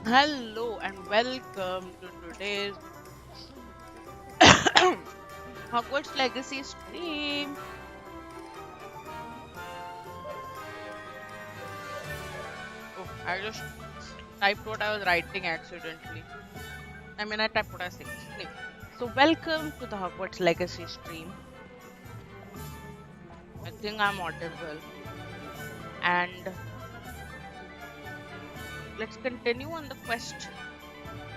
Hello and welcome to today's Hogwarts Legacy stream. Oh, I just typed what I was writing accidentally. I typed what I said. Anyway, so welcome to the Hogwarts Legacy stream. I think I'm audible. And let's continue on the quest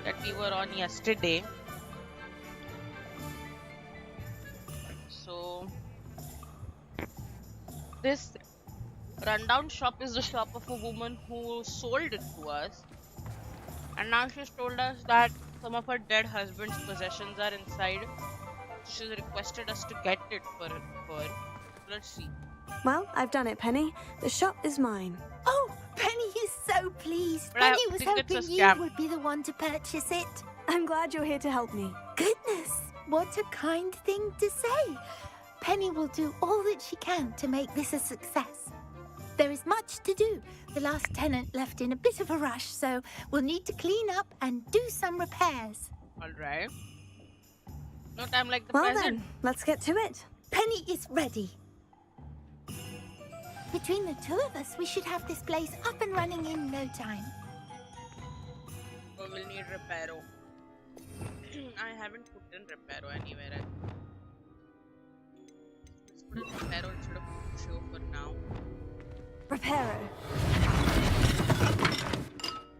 that we were on yesterday. So this rundown shop is the shop of a woman who sold it to us, and now she's told us that some of her dead husband's possessions are inside. She's requested us to get it for her. Let's see. Well, I've done it, Penny. The shop is mine. Oh, Penny is so pleased. But I Penny was think it's a hoping scam. you would be the one to purchase it. I'm glad you're here to help me. Goodness, what a kind thing to say. Penny will do all that she can to make this a success. There is much to do. The last tenant left in a bit of a rush, so we'll need to clean up and do some repairs. Alright. No time like the Well present. then, let's get to it. Penny is ready. Between the two of us, we should have this place up and running in no time. Oh, we'll need reparo. I haven't put in reparo anywhere. Let's put in reparo instead of show for now. Reparo.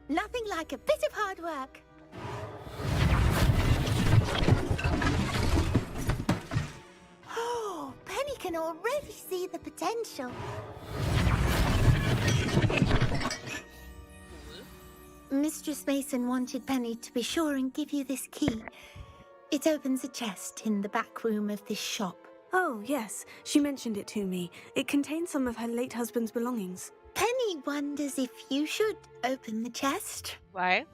Nothing like a bit of hard work. Oh, Penny can already see the potential. Mistress Mason wanted Penny to be sure and give you this key. It opens a chest in the back room of this shop. Oh, yes. She mentioned it to me. It contains some of her late husband's belongings. Penny wonders if you should open the chest. Why?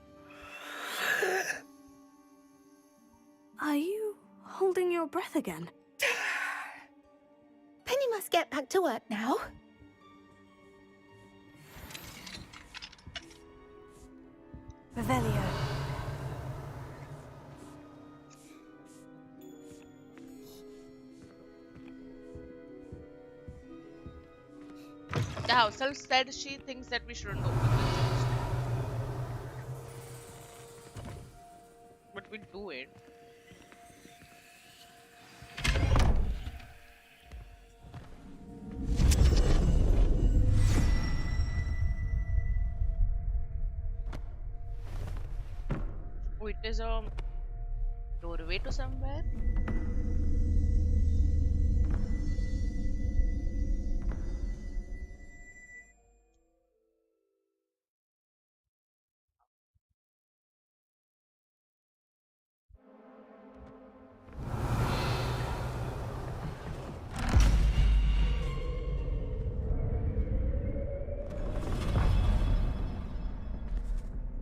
Are you holding your breath again? Penny must get back to work now. Revelio. The house elf said she thinks that we shouldn't open the chest. But we do it. Oh, it is a doorway to somewhere.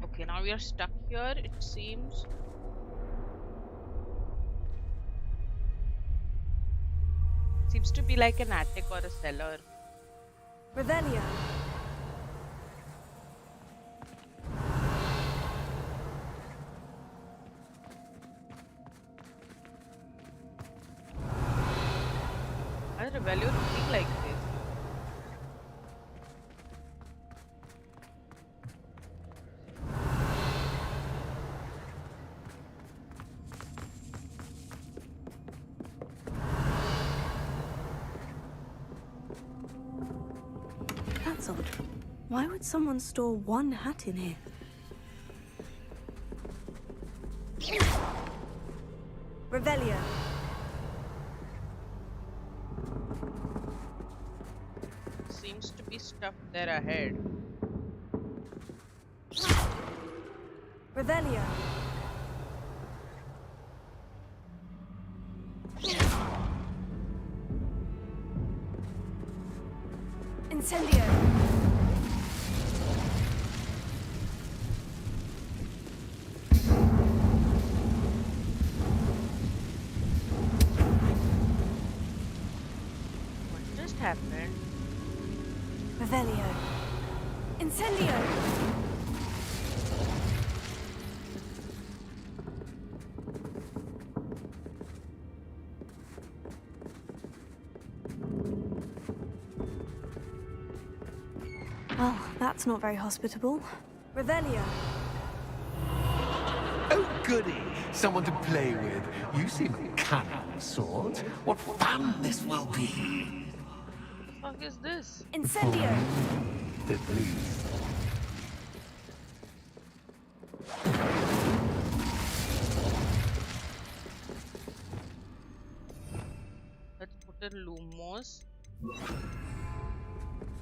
Okay, now we are stuck here, it seems. Seems to be like an attic or a cellar. Revelio. Why is Revelio looking like this? That's odd. Why would someone store one hat in here? Revelio. Seems to be stuff there ahead. Revelio. Incendio. What just happened? Revelio. Incendio. Well, that's not very hospitable. Revelio. Oh, goody! Someone to play with. You seem a cunning sort. What fun this will be! What the fuck is this? Incendio. The police. Let's put in Lumos.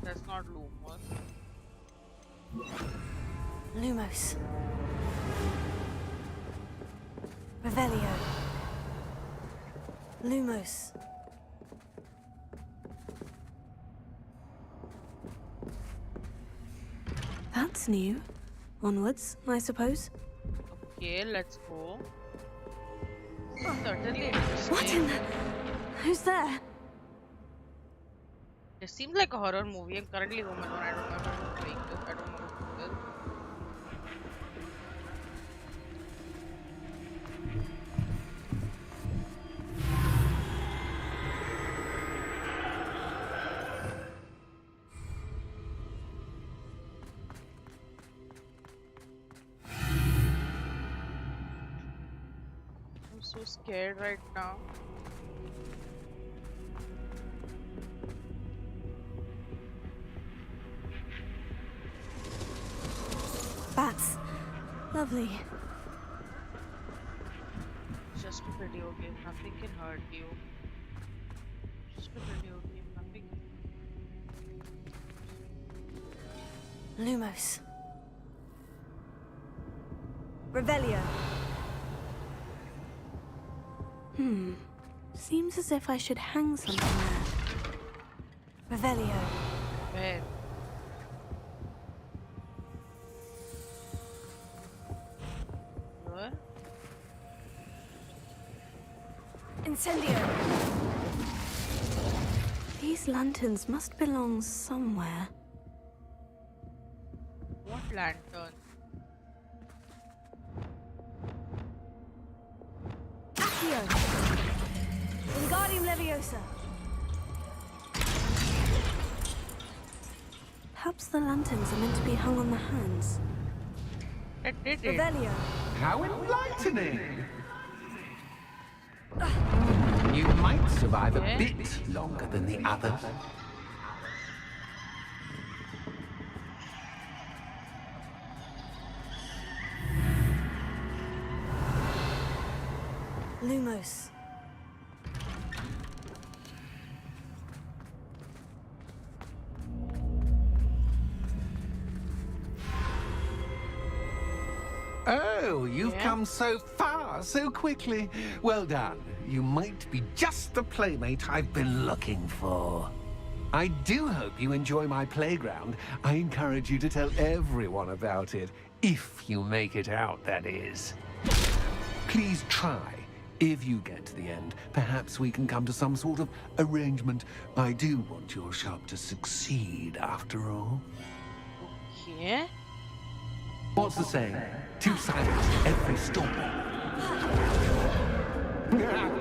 That's not Lumos. Lumos. Revelio. Lumos. That's new. Onwards, I suppose. Okay, let's go. Certainly What interesting. in the... Who's there? It seems like a horror movie. I'm currently home alone. I don't know if I'm doing this. I don't know what to do. I'm so scared right now. Bats. Lovely. It's just a video game. Nothing can hurt you. Just a video game. Nothing. Lumos. Revelio. Seems as if I should hang something there. Revelio. Where? Where? Incendio. These lanterns must belong somewhere. What lantern? Accio. Wingardium Leviosa. Perhaps the lanterns are meant to be hung on the hands. That did it. Revelio. How enlightening! You might survive a bit longer than the others. Lumos. Oh, you've Yeah? come so far, so quickly. Well done. You might be just the playmate I've been looking for. I do hope you enjoy my playground. I encourage you to tell everyone about it. If you make it out, that is. Please try. If you get to the end, perhaps we can come to some sort of arrangement. I do want your shop to succeed, after all. Yeah? What's the saying? Two sides to every story.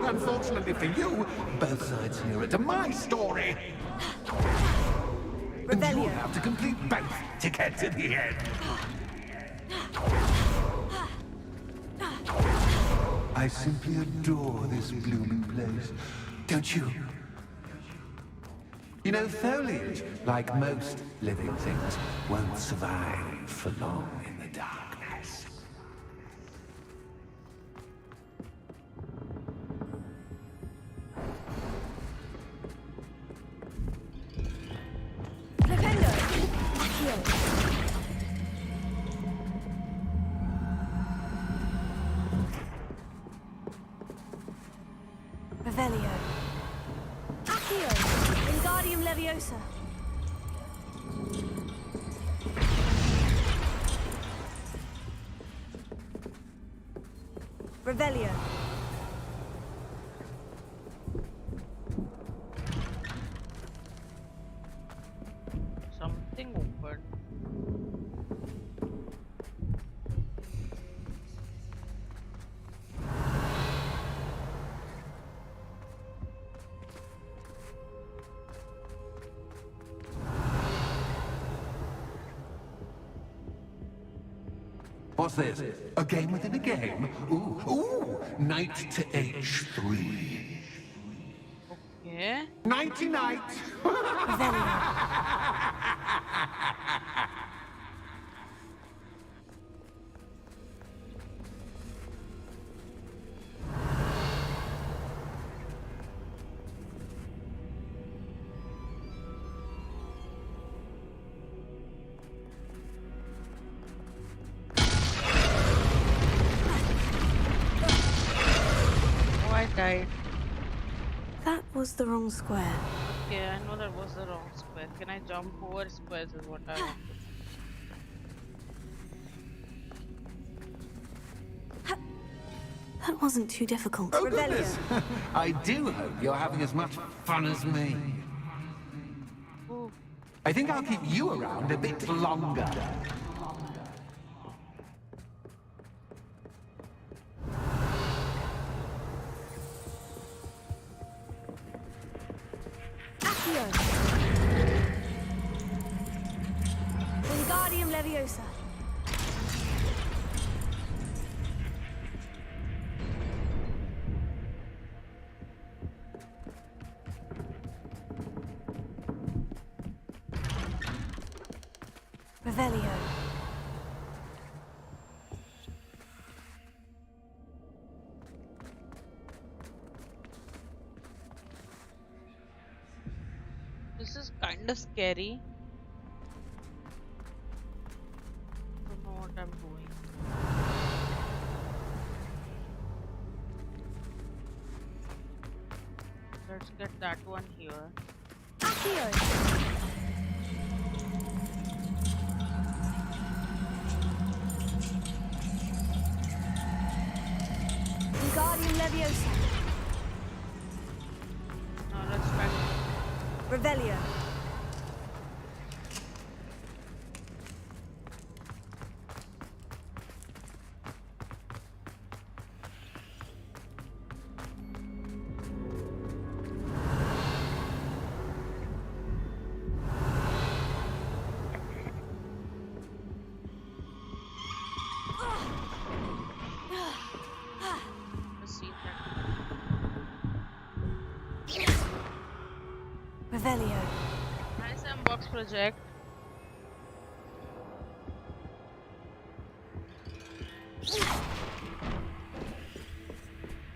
Unfortunately for you, both sides hear it to my story. And you'll have to complete both to get to the end. I simply adore this blooming place. Don't you? You know, foliage, like most living things, won't survive for long in the darkness. Flipendo. Accio. Revelio. Accio. Wingardium Leviosa. Revelio. Something open. What's this? A game within a game? Ooh, knight to h3. Okay. Nighty night. Oh, I died. That was the wrong square. Okay, I know that was the wrong square. Can I jump over squares is what I want to do. That wasn't too difficult. Oh, goodness. I do hope you're having as much fun as me. Ooh. I think I'll keep you around a bit longer. Wingardium Leviosa. Revelio. This is kind of scary. I don't know what I'm doing. Let's get that one here. Accio. Wingardium Leviosa. Now let's try. Revelio. Let's see that. Revelio. Nice unbox project.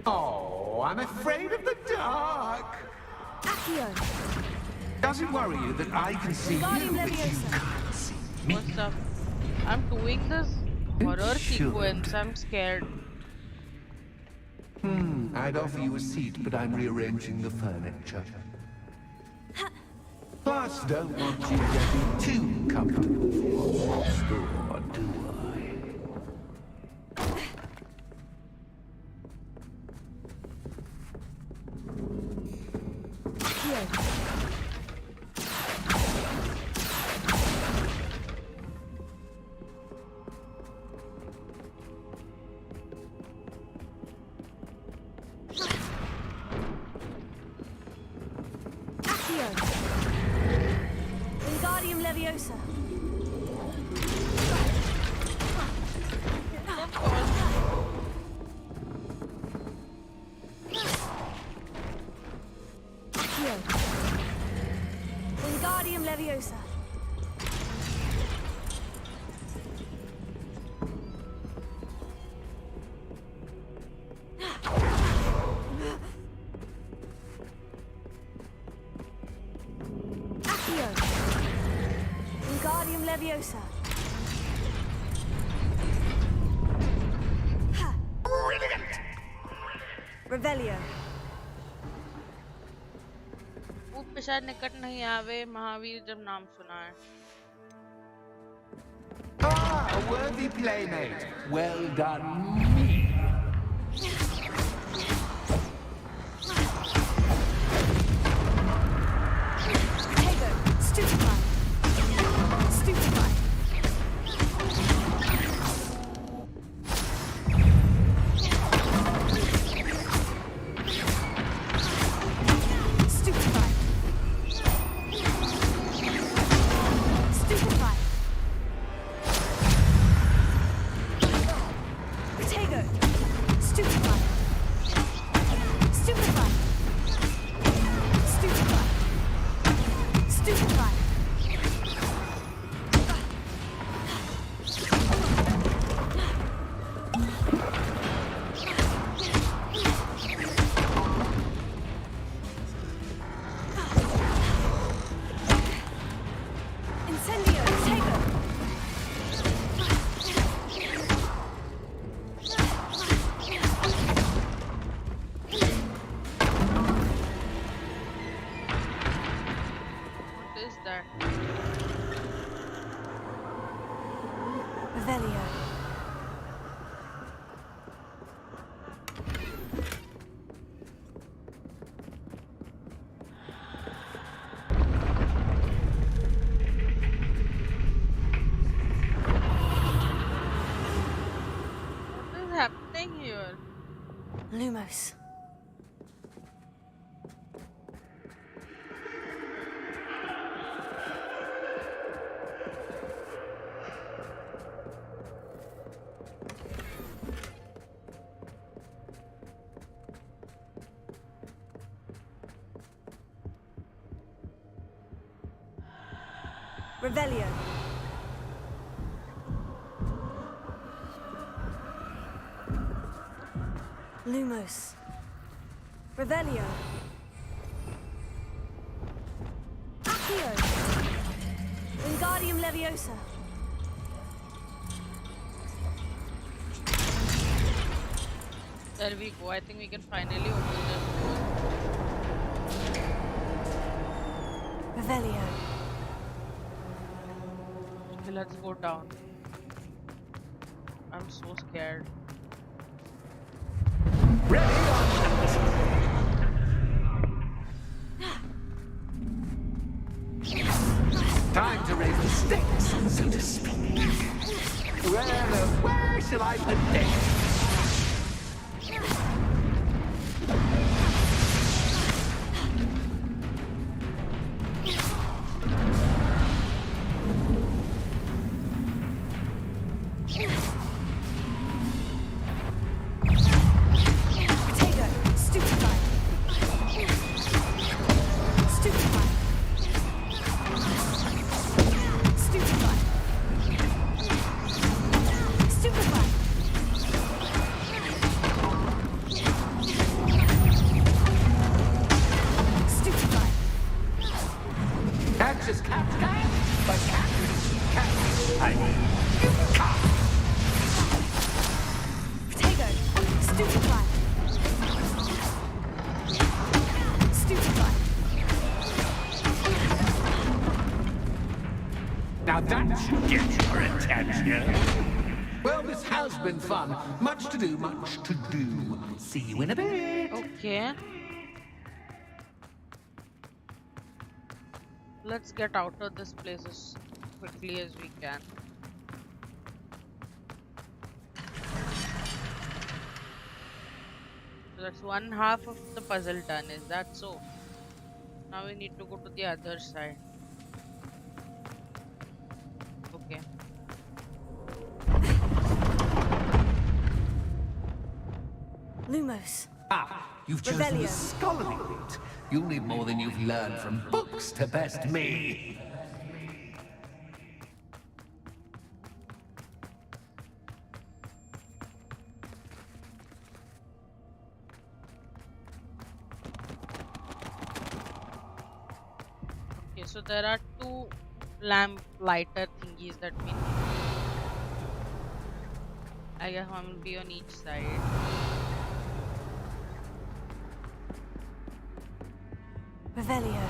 Oh, I'm afraid of the dark. Accio. Does it worry you that I can see you, Wingardium but you Leviosa. can't see me? What's up? I'm doing this horror Sure. sequence. I'm scared. I'd offer you a seat, but I'm rearranging the furniture. Plus, don't want you getting too comfortable for the store, do I? Accio. Wingardium Leviosa. Accio. Wingardium Leviosa. Accio. Wingardium Leviosa. Revelio. वो पिशाच निकट नहीं आवे महावीर जब नाम सुना है. Ah, a worthy playmate. Well done, me. Tego. Stupefy. Stupefy. Stupefy. Stupefy. Stupefy. Incendio. Taker. What is that? Revelio. What is happening here? Lumos. Revelio. Lumos. Revelio. Accio. Wingardium Leviosa. There we go. I think we can finally open this door. Revelio. Okay, let's go down. I'm so scared. Ready or not? Time to raise the stakes, so to speak. Where shall I put this? Potato. Stupefy. Stupefy. Stupefy. Stupefy. Stupefy. Catch is cat, but cat, I mean, cat. Potato. Stupefy. Stupefy. Now that should get your attention. Well, this has been fun. Much to do, much to do. See you in a bit. Okay. Let's get out of this place as quickly as we can. So that's one half of the puzzle done, is that so? Now we need to go to the other side. Okay. Lumos. Ah, you've chosen the Rebellion. scholarly route. You'll need more than you've learned from books to best me. Okay, so there are two lamp lighter thingies that we need. I guess one will be on each side. Revelio.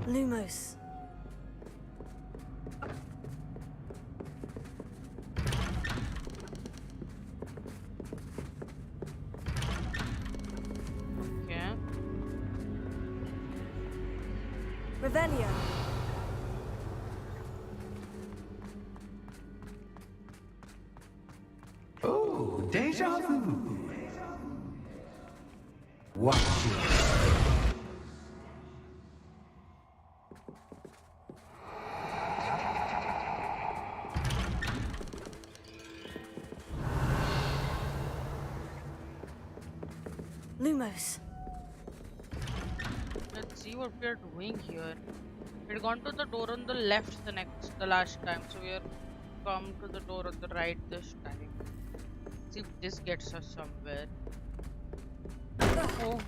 Lumos. Okay. Revelio. Oh, deja vu. Watch it. Lumos. Let's see what we are doing here. We'd gone to the door on the left the last time, so we are come to the door on the right this time. See if this gets us somewhere. Oh.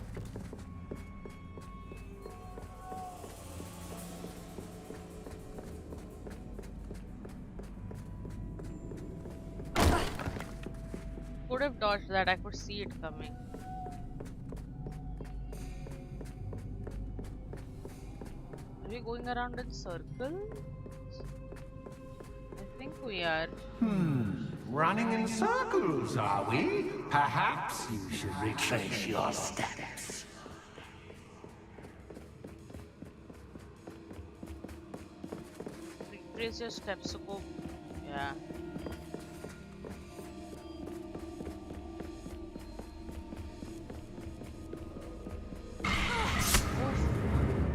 Could have dodged that, I could see it coming. Are we going around in circles? I think we are. Running in circles, are we? Perhaps you should retrace your steps. Retrace your steps, so go. Yeah.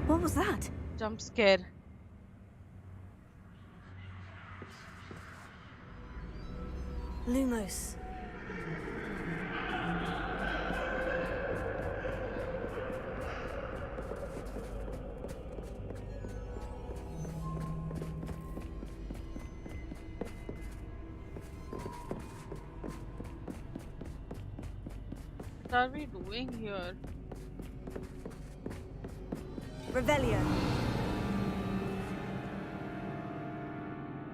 What was that? Jump scare. Lumos. What are we doing here? Revelio.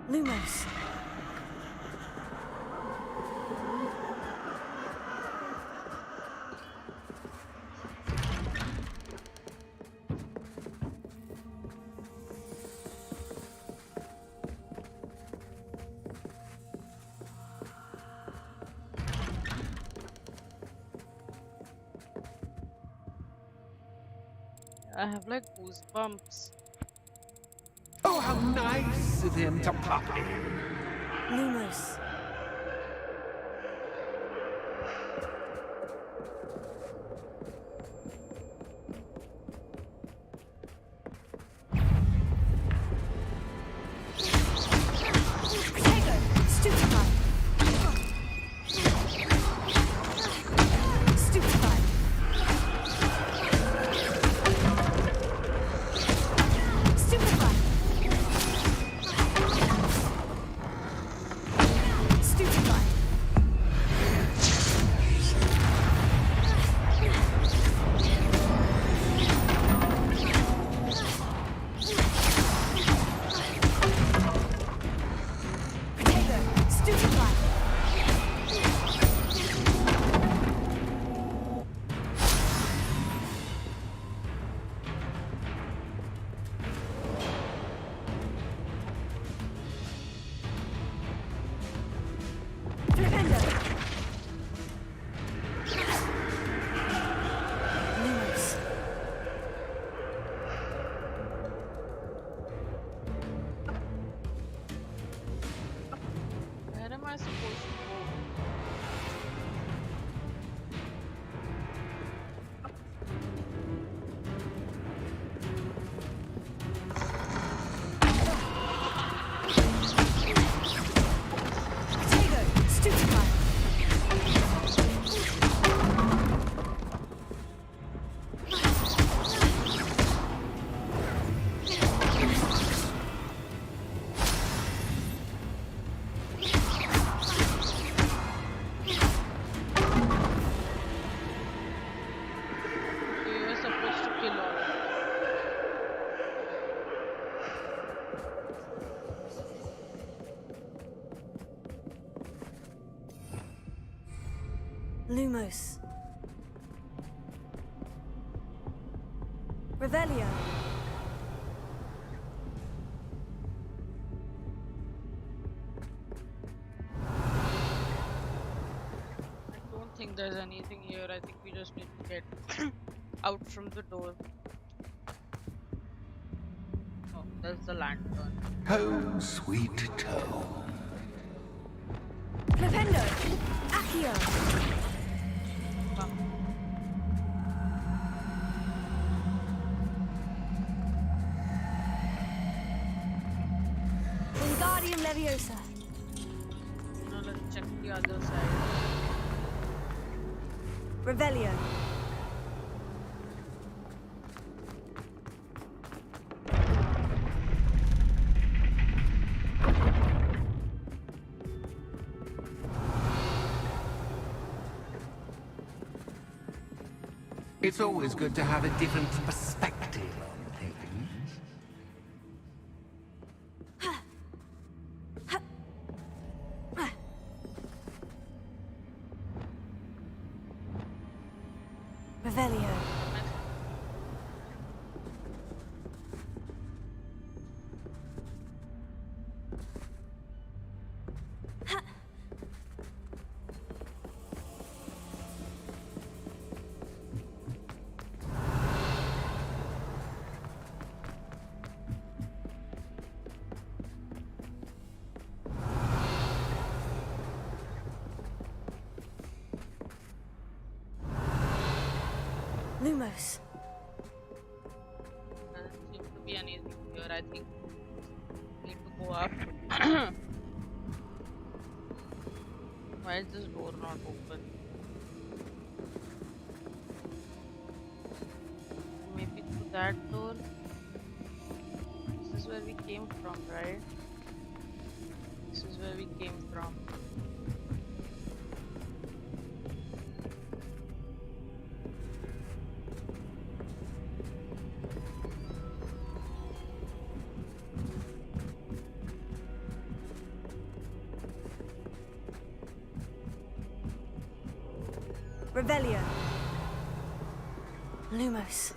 Lumos. I have like goosebumps. Oh, how nice of him to pop in. Lumos. Where am I supposed to go? We were supposed to kill all. Lumos. Revelio. I don't think there's anything here. I think we just need to get out from the door. Oh, there's the lantern. Home, sweet home. Flipendo. Accio. Come. Wingardium Leviosa. Now let's check the other side. Revelio. It's always good to have a different perspective on things. Revelio. Lumos. Doesn't seem to be anything here. I think we need to go up. Why is this door not open? Maybe through that door? This is where we came from, right? This is where we came from. Revelio. Lumos.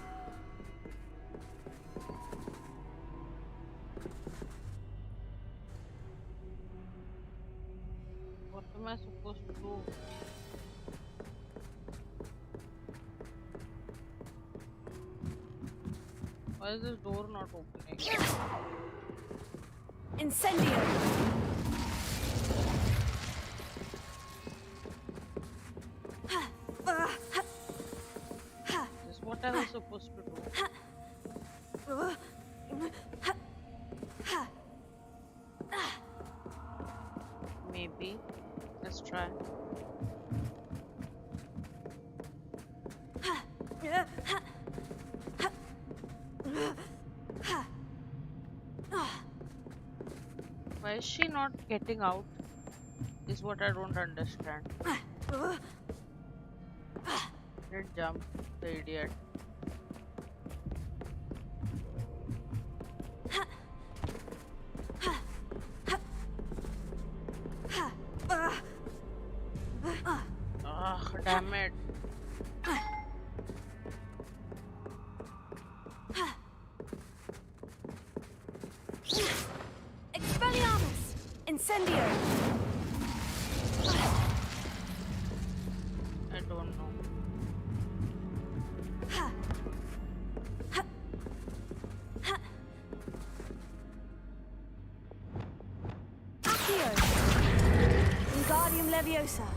What am I supposed to do? Why is this door not opening? Incendio. This is what I was supposed to do. Maybe. Let's try. Why is she not getting out? Is what I don't understand. Didn't jump, the idiot. Ugh, damn it. Expelliarmus. Incendio. I don't know. Accio. Wingardium Leviosa.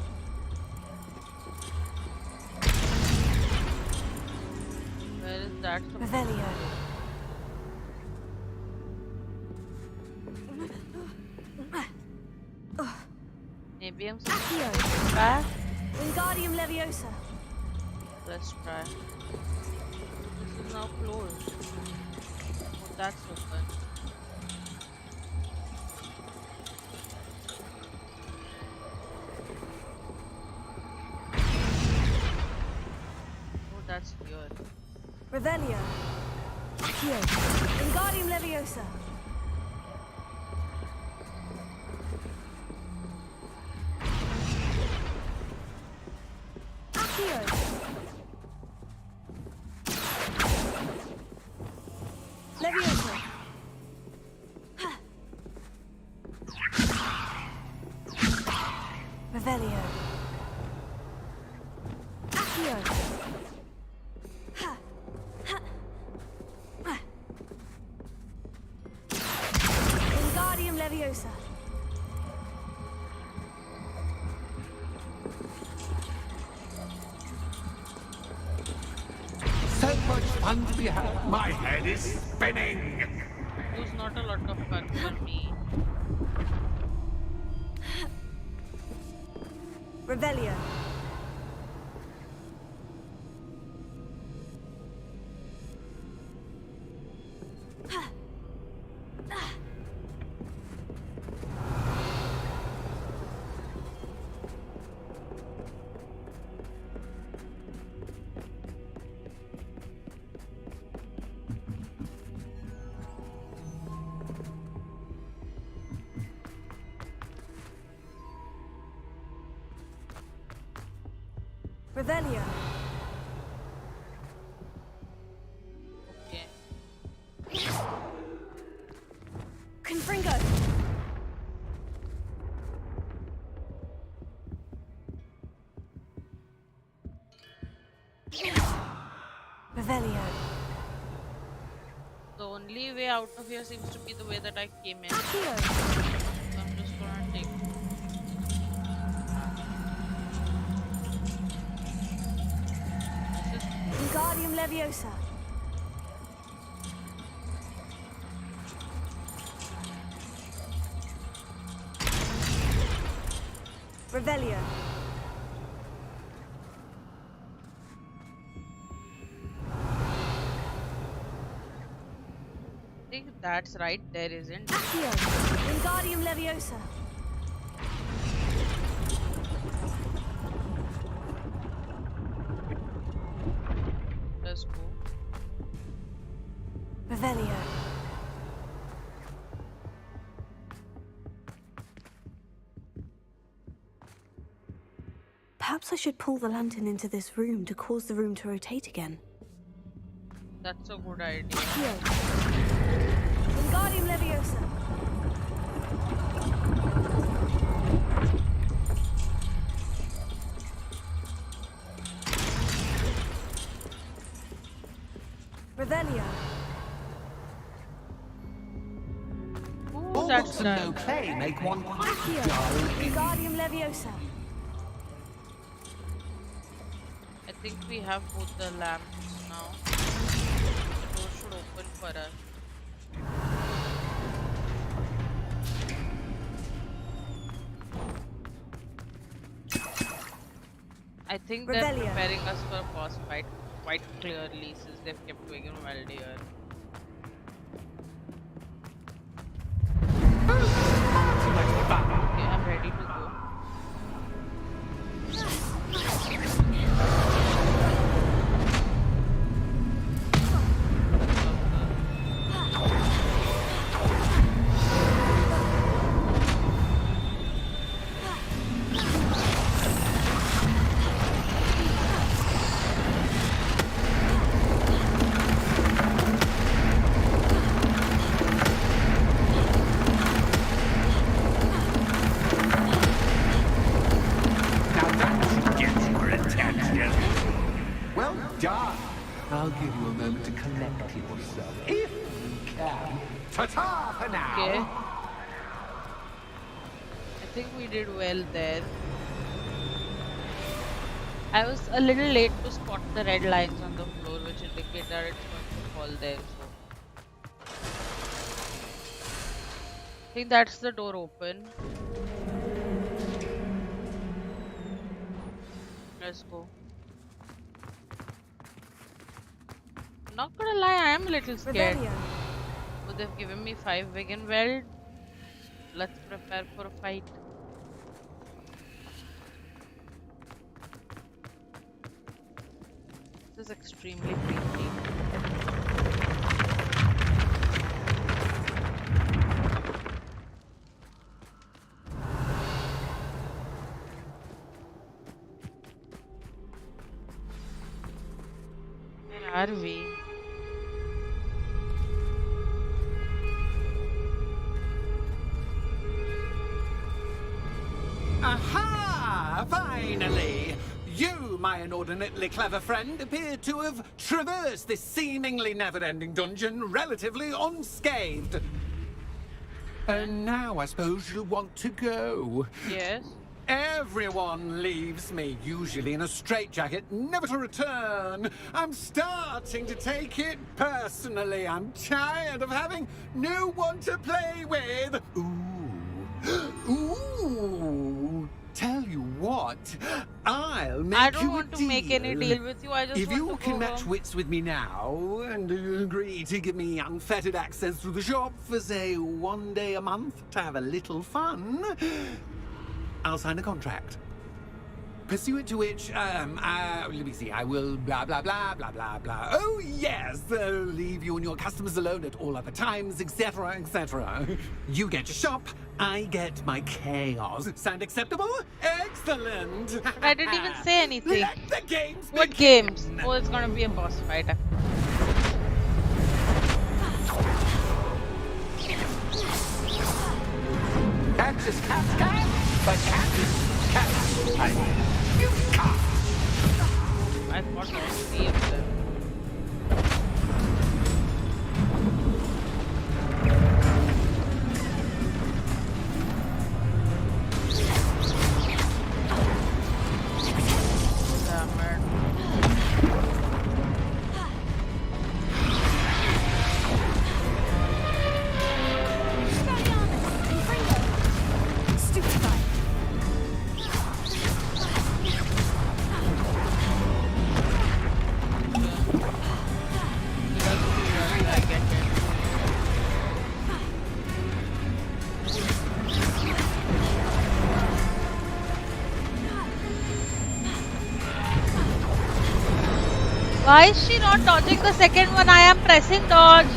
Where is that? Revelio. Maybe I'm Accio. supposed to back. Wingardium Leviosa. Let's try. This is now closed. Oh, that's open. Oh, that's here. Revelio. Accio. Wingardium Leviosa. Accio. Leviosa. Revelio. Accio. Wingardium Leviosa. So much fun to be had. My head is spinning. It was not a lot of fun for me. Revelio. Revelio. Okay. Confringo. Revelio. The only way out of here seems to be the way that I came in. Accio. So I'm just gonna take. This is Wingardium Leviosa. Revelio. I think that's right there, isn't it? Accio. Wingardium Leviosa. Let's go. Revelio. Perhaps I should pull the lantern into this room to cause the room to rotate again. That's a good idea. Accio. Wingardium Leviosa. Revelio. Ooh, All that's books and no done. clay make one quite Accio. dull. Wingardium Leviosa. I think we have both the lamps now. The door should open for us. I think they're Revelio. preparing us for a boss fight quite clearly since they've kept Wigan well dear. Too much fun. Okay, I'm ready to go. Now that should get your attention. Well done. I'll give you a moment to collect yourself, if you can. Ta-ta for now. Okay. I think we did well there. I was a little late to spot the red lines on the floor, which indicate that it's going to fall there. So I think that's the door open. Let's go. Not gonna lie, I am a little scared. Revelio. But they've given me 5 vegan weld. Let's prepare for a fight. This is extremely creepy. Where are we? Aha! Finally! You, my inordinately clever friend, appear to have traversed this seemingly never-ending dungeon relatively unscathed. And now I suppose you'll want to go. Yes. Everyone leaves me, usually in a straitjacket, never to return. I'm starting to take it personally. I'm tired of having no one to play with. Ooh. Ooh. Tell you what, I'll make I don't you want a to make any deal with you. I just If want you to can go match home. wits with me now and agree to give me unfettered access through the shop for, say, 1 day a month to have a little fun, I'll sign a contract. pursuant to which, let me see, I will blah, blah, blah, blah, blah, blah. Oh, yes, leave you and your customers alone at all other times, etc., etc. You get your shop, I get my chaos. Sound acceptable? Excellent! I didn't even say anything. Let the games What begin. games? Oh, it's gonna be a boss fight. Can't just cat, but can't just cat. You can't. I thought I saved them. Why is she not dodging the second one? I am pressing dodge.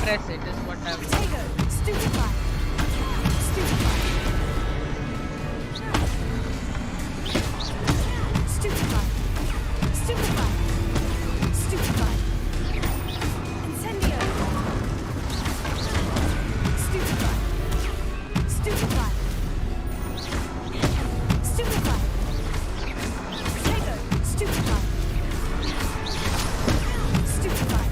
Press it is what I'm Potato, stupefy. Stupefy. Stupefy. Stupefy. Stupefy. Incendio. Stupefy. Stupefy. Stupefy. Potato, stupefy. Stupefy.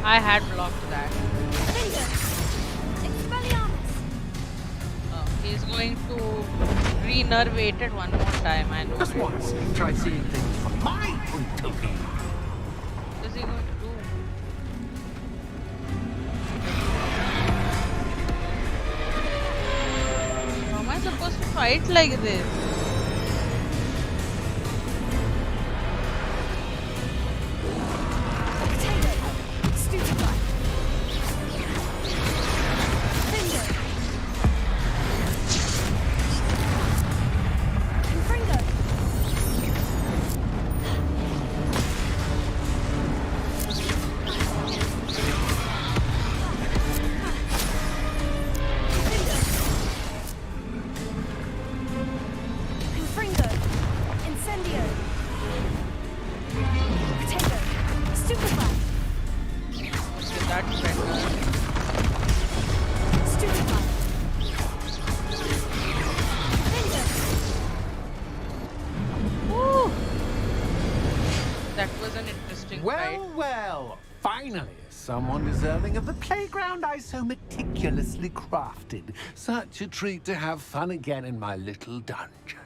I had blocked that. Oh, he's going to re-nervate it one more time. I know. Just once, try seeing things from my point of view. What is he going to do? How am I supposed to fight like this? Someone deserving of the playground I so meticulously crafted. Such a treat to have fun again in my little dungeon.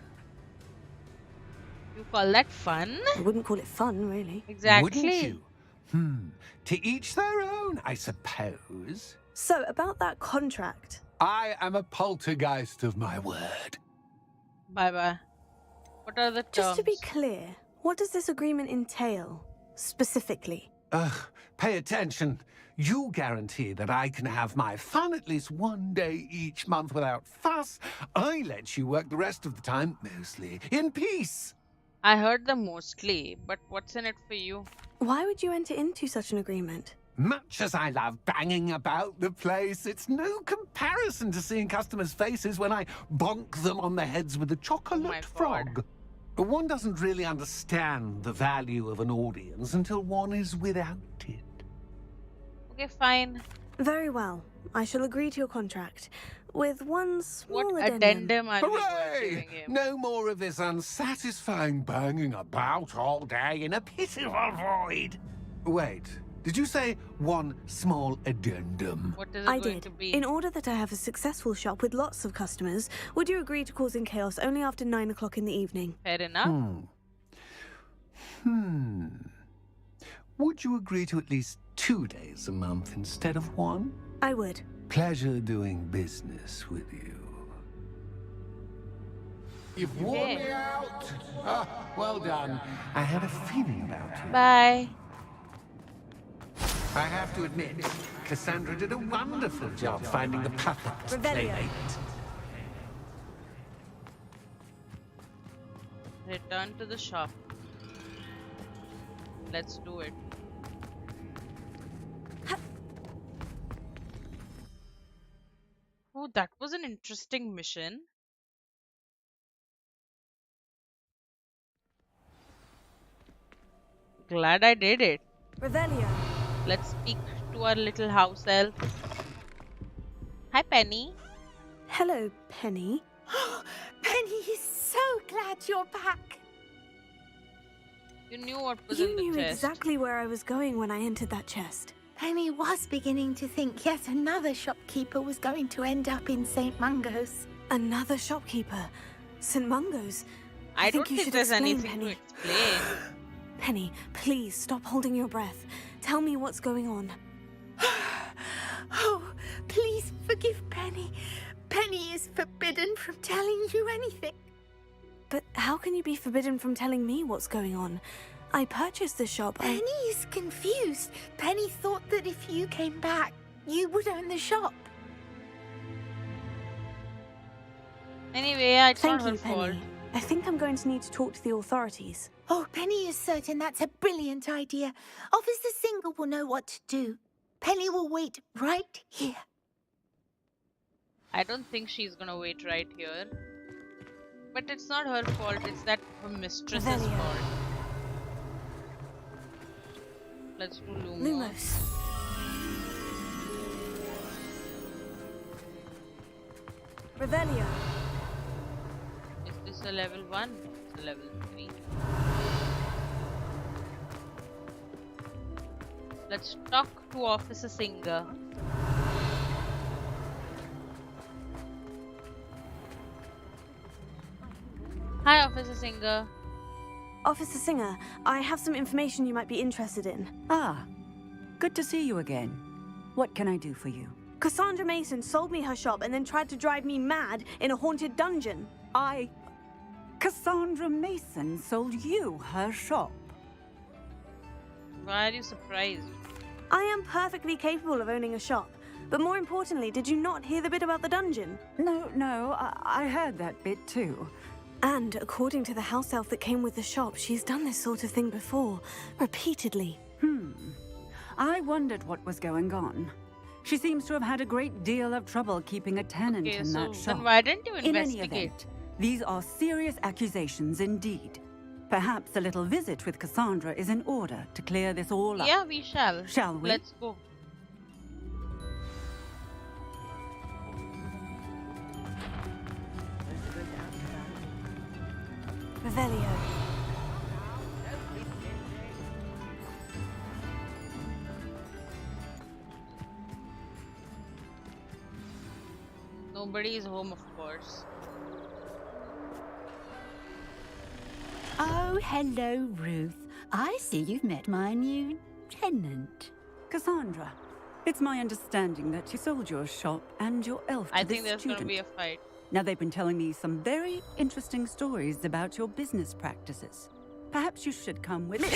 You call that fun? I wouldn't call it fun, really. Exactly. Wouldn't you? To each their own, I suppose. So, about that contract. I am a poltergeist of my word. Bye bye. What are the Just to be terms? clear, what does this agreement entail, specifically? Ugh, pay attention. You guarantee that I can have my fun at least one day each month without fuss. I let you work the rest of the time, mostly in peace. I heard them mostly, but what's in it for you? Why would you enter into such an agreement? Much as I love banging about the place, it's no comparison to seeing customers' faces when I bonk them on the heads with a chocolate my God. frog. One doesn't really understand the value of an audience until one is without it. Okay, fine. Very well. I shall agree to your contract. With one small What addendum. addendum are we Hooray! giving him? No more of this unsatisfying banging about all day in a pitiful void. Wait, did you say one small addendum? What is it I going did. to be? In order that I have a successful shop with lots of customers, would you agree to causing chaos only after 9 o'clock in the evening? Fair enough. Would you agree to at least 2 days a month instead of one? I would. Pleasure doing business with you. You've worn me out. Ah, well done. I had a feeling about you. Bye. I have to admit, Cassandra did a wonderful job finding the perfect Revelio. playmate. Return to the shop. Let's do it. Oh, that was an interesting mission. Glad I did it. Revelio. Let's speak to our little house elf. Hi, Penny. Hello, Penny. Penny is so glad you're back. You knew what was You in the knew chest. exactly where I was going when I entered that chest. Penny was beginning to think yet another shopkeeper was going to end up in St. Mungo's. Another shopkeeper. St. Mungo's. I think don't you think should there's explain, anything Penny. to explain. Penny, please stop holding your breath. Tell me what's going on. Oh, please forgive Penny. Penny is forbidden from telling you anything. But how can you be forbidden from telling me what's going on? I purchased the shop. Penny is confused. Penny thought that if you came back, you would own the shop. Anyway, it's Thank not her you, fault. Penny. I think I'm going to need to talk to the authorities. Oh, Penny is certain that's a brilliant idea. Officer Singer will know what to do. Penny will wait right here. I don't think she's gonna wait right here. But it's not her fault, it's that her mistress's Revelio. fault. Let's do Lumos. Lumos. Revelio. Is this a level 1? It's a level 3. Let's talk to Officer Singer. Hi, Officer Singer. Officer Singer, I have some information you might be interested in. Ah, good to see you again. What can I do for you? Cassandra Mason sold me her shop and then tried to drive me mad in a haunted dungeon. Cassandra Mason sold you her shop. Why are you surprised? I am perfectly capable of owning a shop. But more importantly, did you not hear the bit about the dungeon? No, I heard that bit too. And according to the house elf that came with the shop, she's done this sort of thing before, repeatedly. I wondered what was going on. She seems to have had a great deal of trouble keeping a tenant Okay, in so that shop. then why didn't you In any investigate? event, these are serious accusations indeed. Perhaps a little visit with Cassandra is in order to clear this all up. Yeah, we shall. Shall we? Let's go. Revelio. Nobody is home, of course. Oh, hello, Ruth. I see you've met my new tenant. Cassandra, it's my understanding that you sold your shop and your elf to I this think there's student. gonna be a fight. Now, they've been telling me some very interesting stories about your business practices. Perhaps you should come with me.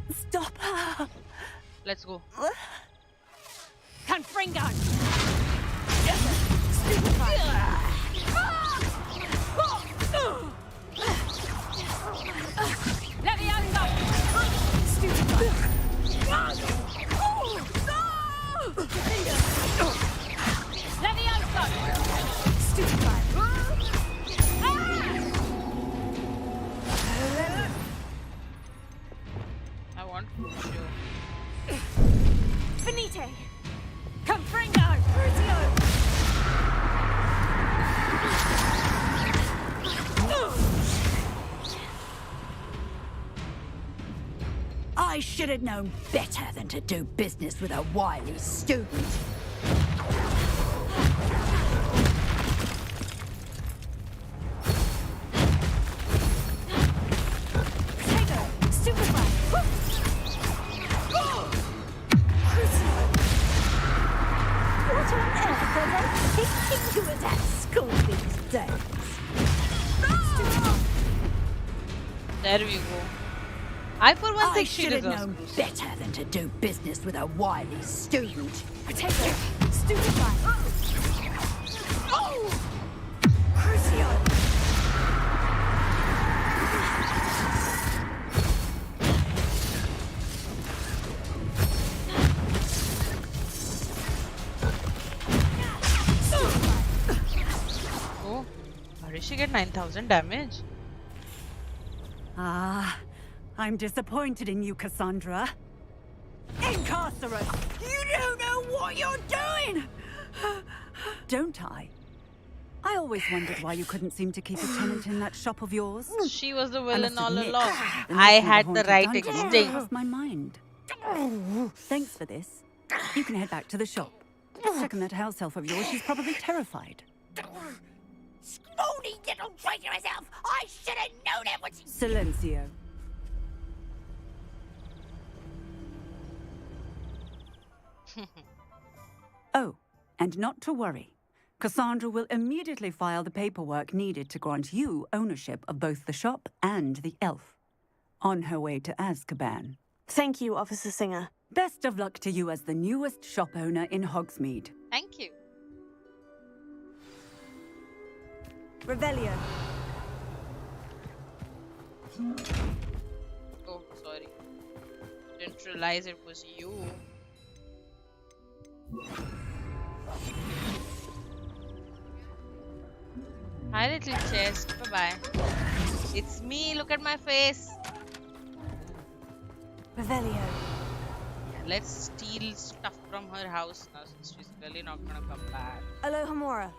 Stop her! Let's go. Confringo! Leviosa! I want to show. Finite! Confringo! I should have known better than to do business with a wily student. What on earth are they teaching you at school these days? There we go. I for one I think she should have deserves known this. better than to do business with a wily student. Potato! Stupefy! Crucio! Oh, how did she get 9,000 damage? Ah, I'm disappointed in you, Cassandra. Incarcerate! You don't know what you're doing! Don't I? I always wondered why you couldn't seem to keep a tenant in that shop of yours. She was the I villain must all admit, along. the I notion of a had the haunted right dungeon instinct. crossed my mind. Thanks for this. You can head back to the shop. Check on that house elf of yours. She's probably terrified. Scrawny little traitorous elf! I should have known it was... Silencio. Oh, and not to worry. Cassandra will immediately file the paperwork needed to grant you ownership of both the shop and the elf. On her way to Azkaban. Thank you, Officer Singer. Best of luck to you as the newest shop owner in Hogsmeade. Thank you. Revelio. Oh, sorry. Didn't realize it was you. Hi, little chest. Bye-bye. It's me. Look at my face. Revelio. Let's steal stuff from her house now since she's really not gonna come back. Alohomora.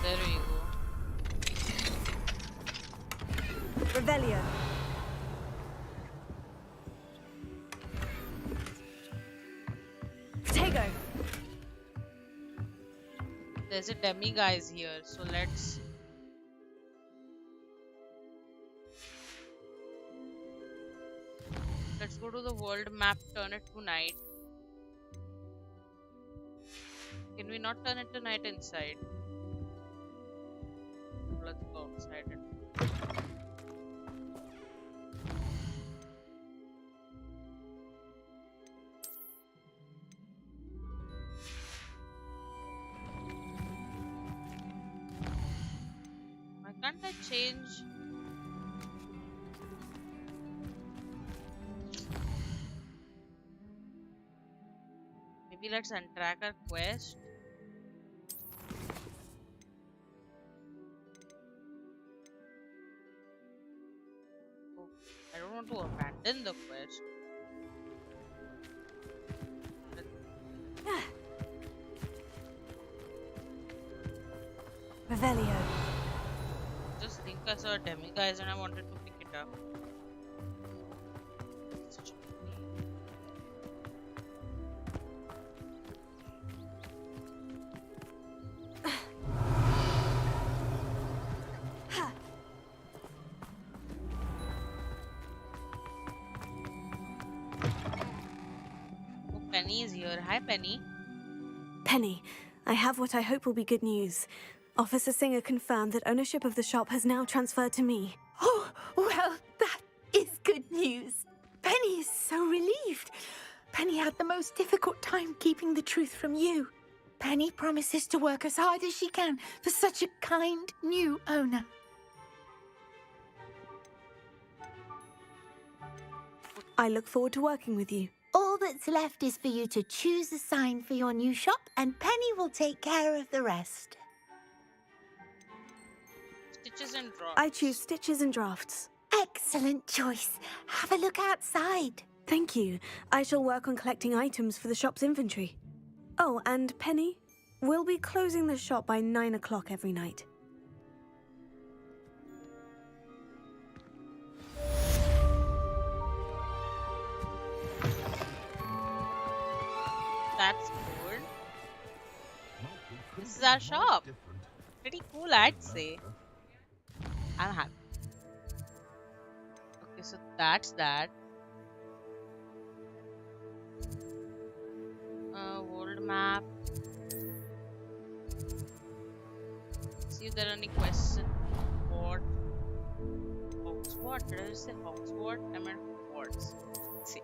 There we go. Revelio. Potato. There's a demi guys here, so let's go to the world map, turn it to night. Can we not turn it to night inside? Let's go outside it. Why can't I change? Maybe let's untrack our quest. Oh, I don't want to abandon the quest. Revelio. Just think I saw a demi guys and I wanted to pick it up. Such a pity. Penny is here. Hi, Penny. Penny, I have what I hope will be good news. Officer Singer confirmed that ownership of the shop has now transferred to me. Oh, well, that is good news. Penny is so relieved. Penny had the most difficult time keeping the truth from you. Penny promises to work as hard as she can for such a kind new owner. I look forward to working with you. All that's left is for you to choose a sign for your new shop, and Penny will take care of the rest. Stitches and Drafts. I choose Stitches and Drafts. Excellent choice. Have a look outside. Thank you. I shall work on collecting items for the shop's inventory. Oh, and Penny, we'll be closing the shop by 9 o'clock every night. That's good. This is our shop. Pretty cool, I'd say. I'm happy. Okay, so that's that. World map. See if there are any questions. What? Hogwarts? Did I just say Hogwarts? I meant Hogwarts. Let's see.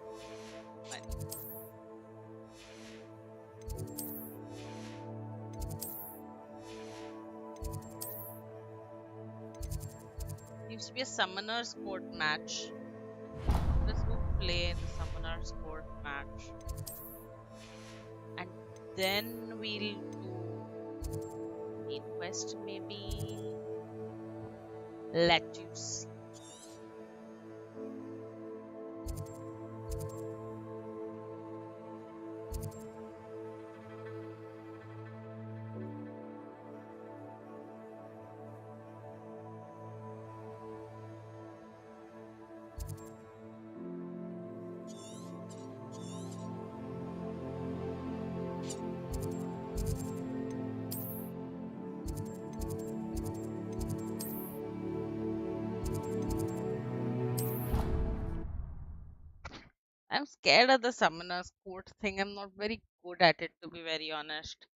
Funny. Used to be a Summoner's Court match. Let's go play the Summoner's Court match. And then we'll do main quest maybe. Let you see. I'm scared of the Summoner's Court thing. I'm not very good at it, to be very honest.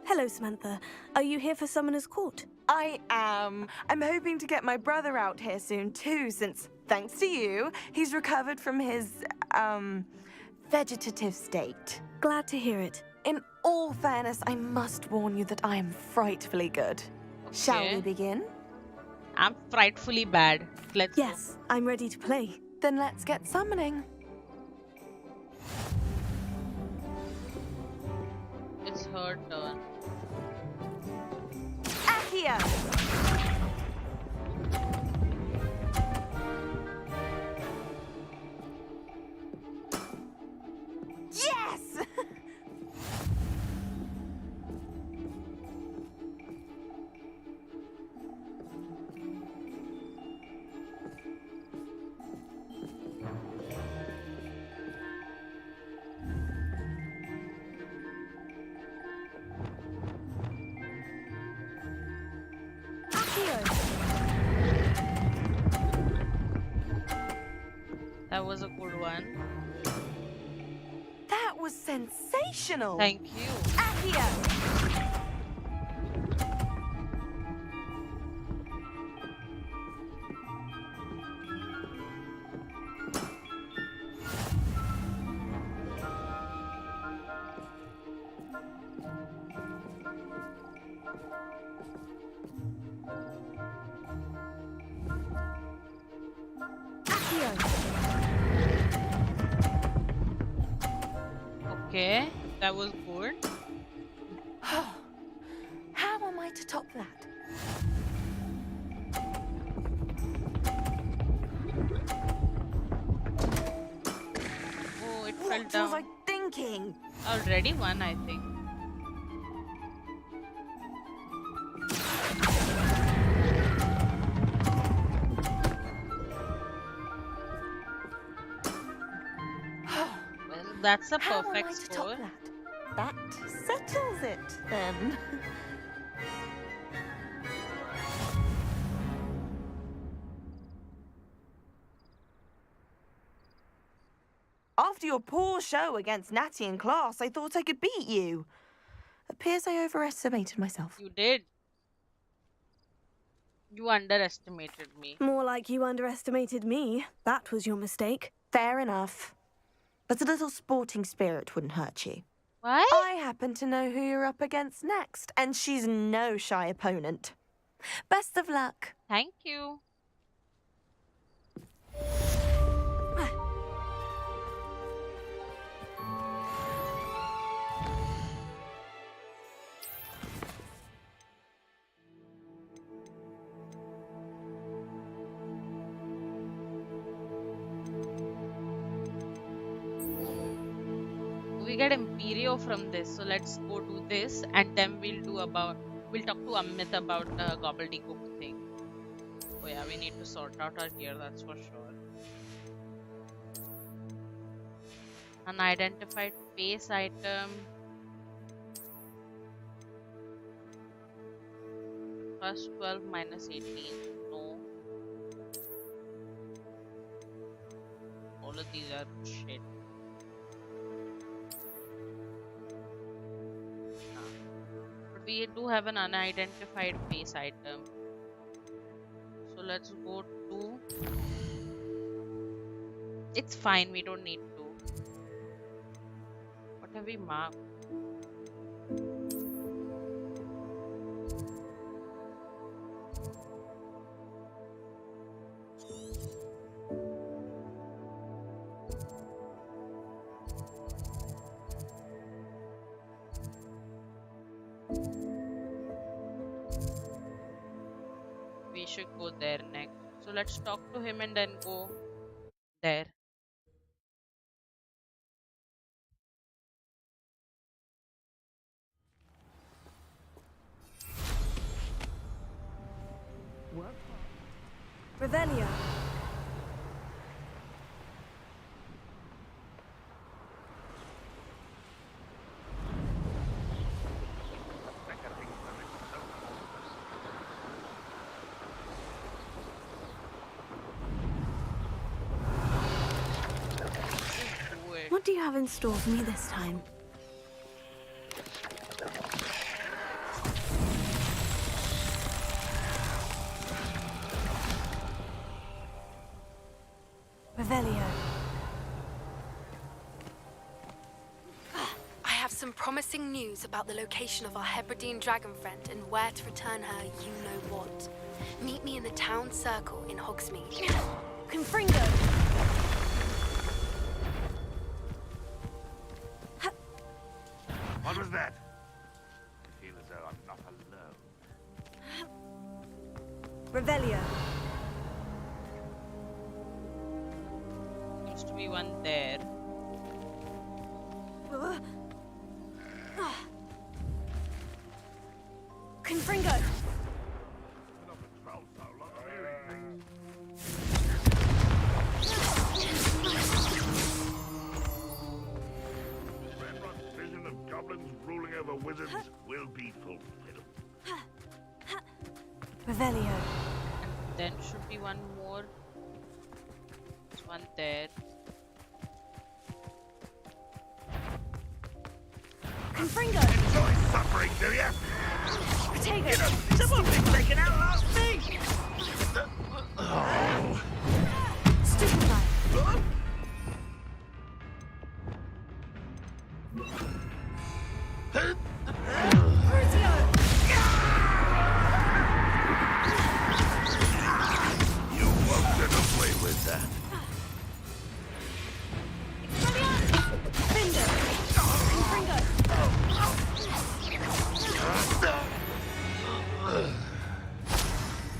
Hello, Samantha. Are you here for Summoner's Court? I am. I'm hoping to get my brother out here soon too, since, thanks to you, he's recovered from his, vegetative state. Glad to hear it. In all fairness, I must warn you that I am frightfully good. Shall Okay. we begin? I'm frightfully bad. Let's go. Yes, I'm ready to play. Then let's get summoning. It's her turn. Accio! Yes! That was a good one. That was sensational! Thank you. Accio! Okay, that was good. How am I to top that? Oh, it fell What was down. I thinking? Already won, I think. that's a How am I perfect to top score. that? That settles it, then. After your poor show against Natty in class, I thought I could beat you. Appears I overestimated myself. You did. You underestimated me. More like you underestimated me. That was your mistake. Fair enough. But a little sporting spirit wouldn't hurt you. What? I happen to know who you're up against next, and she's no shy opponent. Best of luck. Thank you. We get Imperio from this, so let's go do this, and then we'll talk to Amit about the gobbledygook thing. Oh yeah, we need to sort out our gear, that's for sure. Unidentified face item. Plus 12 minus 18. No. All of these are shit. We do have an unidentified face item. So let's go to... It's fine, we don't need to. What have we marked? We should go there next. So let's talk to him and then go there. Revelio. What do you have in store for me this time? Revelio. I have some promising news about the location of our Hebridean dragon friend and where to return her you-know-what. Meet me in the town circle in Hogsmeade. Confringo. What was that? I feel as though I'm not alone. Revelio. Used to be one there. Confringo. Vision of goblins ruling over wizards will be fulfilled. Revelio. And then should be one more. There's one there. Confringo. Enjoy suffering, do ya? Protego. Someone been taken out last week! Stupefy. Crucio. You won't get away with that. Findo. Confringo.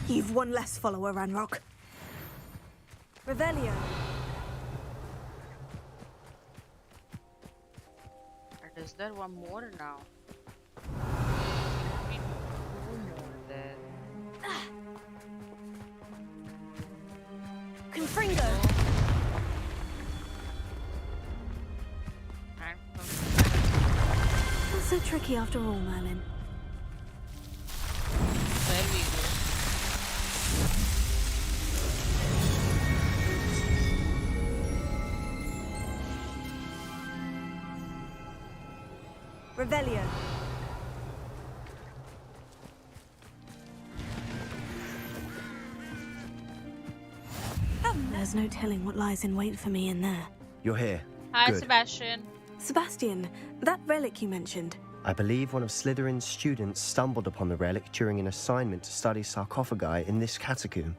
You've one less follower, Ranrock. Revelio. And is there one more now? Maybe two more there. Confringo. tricky after all, Merlin. There we go. Revelio. There's no telling what lies in wait for me in there. You're here. Hi, Good. Sebastian. Sebastian, that relic you mentioned. I believe one of Slytherin's students stumbled upon the relic during an assignment to study sarcophagi in this catacomb.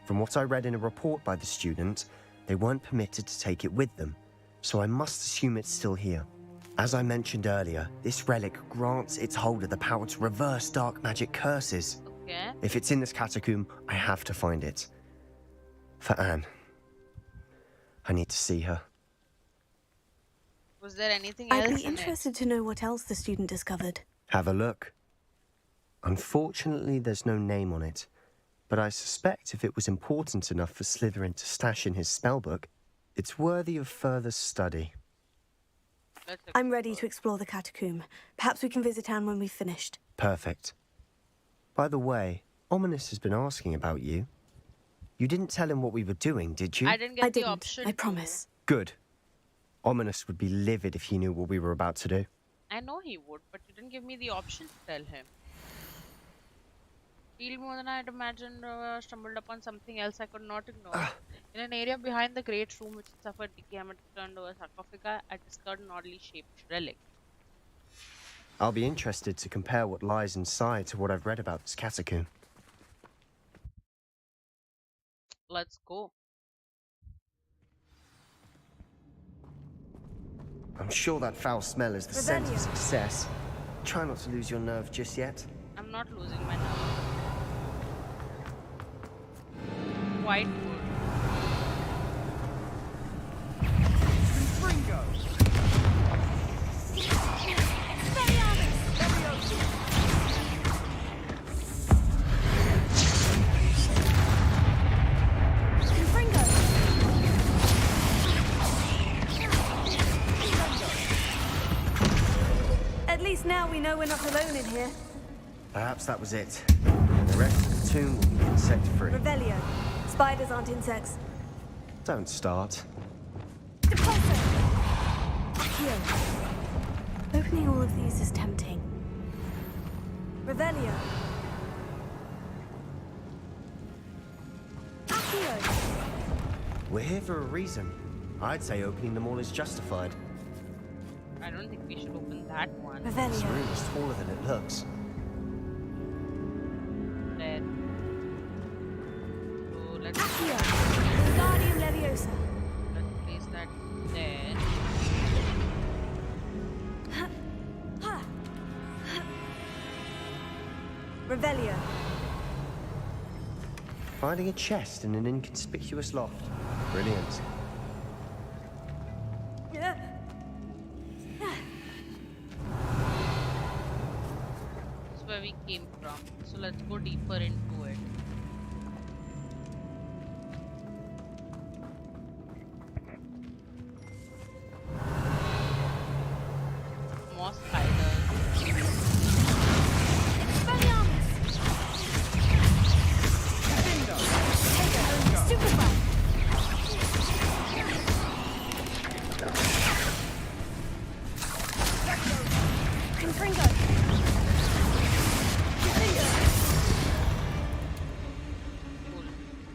From what I read in a report by the student, they weren't permitted to take it with them, so I must assume it's still here. As I mentioned earlier, this relic grants its holder the power to reverse dark magic curses. Okay. If it's in this catacomb, I have to find it. For Anne. I need to see her. Was there anything else I'd be in it? interested to know what else the student discovered. Have a look. Unfortunately, there's no name on it, but I suspect if it was important enough for Slytherin to stash in his spellbook, it's worthy of further study. I'm ready to explore the catacomb. Perhaps we can visit Anne when we've finished. Perfect. By the way, Ominous has been asking about you. You didn't tell him what we were doing, did you? I didn't get I the didn't, option. I promise. Good. Ominous would be livid if he knew what we were about to do. I know he would, but you didn't give me the option to tell him. Feel more than I'd imagined, stumbled upon something else I could not ignore. In an area behind the great room which suffered decay and turned over sarcophagi, I discovered an oddly shaped relic. I'll be interested to compare what lies inside to what I've read about this catacomb. Let's go. I'm sure that foul smell is the scent of success. Try not to lose your nerve just yet. I'm not losing my nerve. Quite good. At least now we know we're not alone in here. Perhaps that was it. And the rest of the tomb will be insect-free. Revelio. Spiders aren't insects. Don't start. Depulso. Accio. Opening all of these is tempting. Revelio. Accio. We're here for a reason. I'd say opening them all is justified. I don't think we should open that one. This Revelio. room is taller than it looks. There. So let's Accio. Wingardium Leviosa. place that there. Revelio. Finding a chest in an inconspicuous loft. Brilliant. This is where we came from. So let's go deeper into it. More spiders.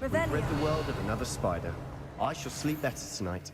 We've rid the world of another spider. I shall sleep better tonight.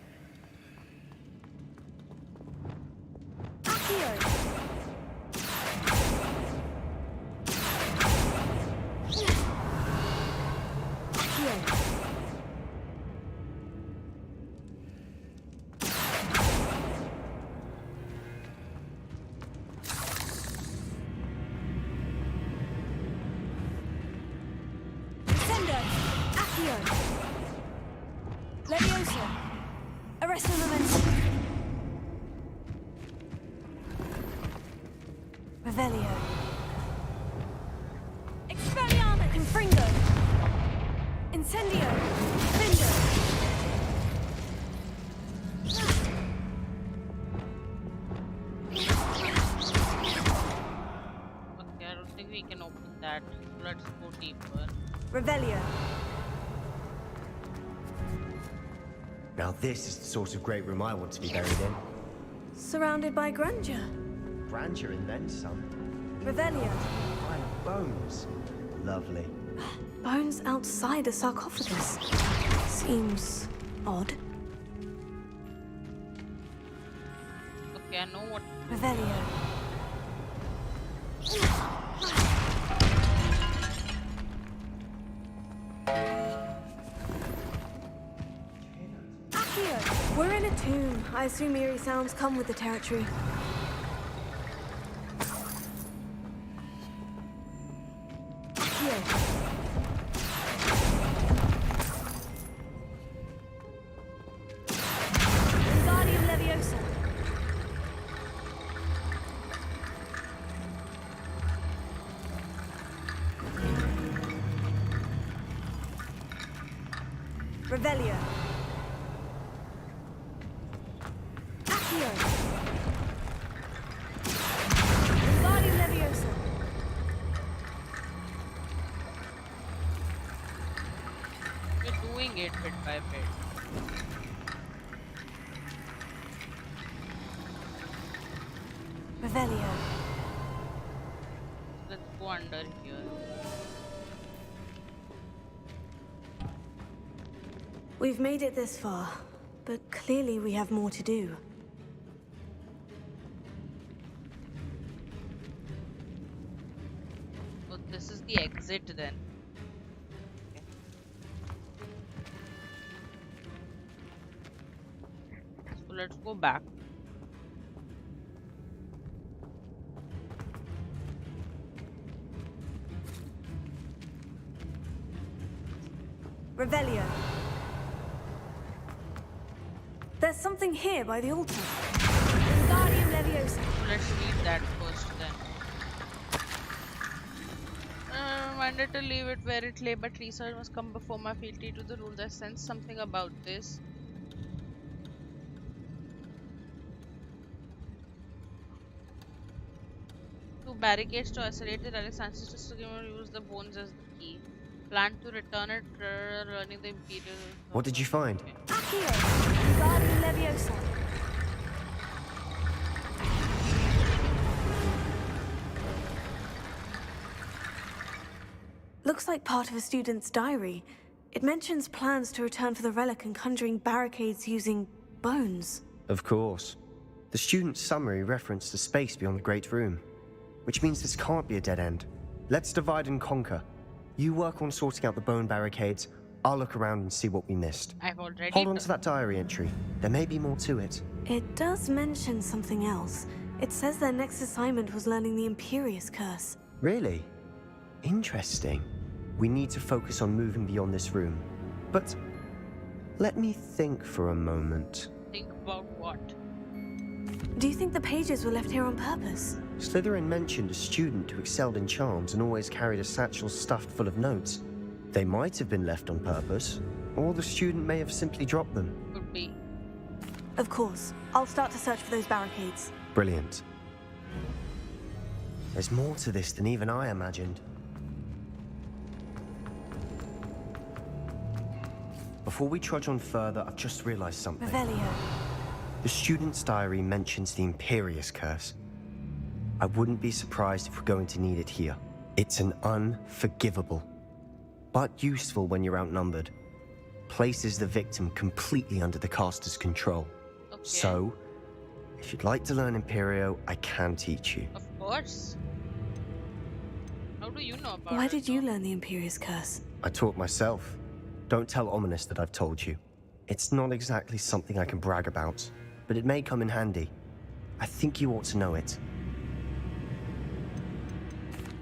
Leviosa. Arresto momentum. Revelio. Expelliarmus. Confringo. Incendio. Findo. think we can open that. Let's go deeper. Revelio. Now this is the sort of great room I want to be buried in. Surrounded by grandeur. Grandeur and then some. Revelio. Fine bones. Lovely. Bones outside a sarcophagus. Seems odd. Okay, I know what. Revelio. Accio! We're in a tomb. I assume eerie sounds come with the territory. Accio. Wingardium Leviosa. Revelio. Accio. Wingardium Leviosa. We're doing it bit by bit. Revelio. Let's go under here. We've made it this far, but clearly we have more to do. So this is the exit then. Okay. So let's go back. Revelio. There's something here by the altar. Wingardium Leviosa. So let's read that first then. Reminded to leave it where it lay, but research must come before my fealty to the rules. I sense something about this. Two barricades to isolate the relics ancestors to use the bones as the key. Plan to return it, running the Imperial. What did you find? Accio. Wingardium Leviosa. Looks like part of a student's diary. It mentions plans to return for the relic and conjuring barricades using bones. Of course. The student's summary referenced a space beyond the Great Room, which means this can't be a dead end. Let's divide and conquer. You work on sorting out the bone barricades. I'll look around and see what we missed. I've already Hold on to that diary entry. There may be more to it. It does mention something else. It says their next assignment was learning the Imperious Curse. Really? Interesting. We need to focus on moving beyond this room. But let me think for a moment. Think about what? Do you think the pages were left here on purpose? Slytherin mentioned a student who excelled in charms and always carried a satchel stuffed full of notes. They might have been left on purpose, or the student may have simply dropped them. Could be. Of course. I'll start to search for those barricades. Brilliant. There's more to this than even I imagined. Before we trudge on further, I've just realized something. Revelio. The student's diary mentions the Imperious Curse. I wouldn't be surprised if we're going to need it here. It's an unforgivable, but useful when you're outnumbered. Places the victim completely under the caster's control. Okay. So, if you'd like to learn Imperio, I can teach you. Of course. How do you know about Why it? did you learn the Imperious Curse? I taught myself. Don't tell Ominous that I've told you. It's not exactly something I can brag about, but it may come in handy. I think you ought to know it.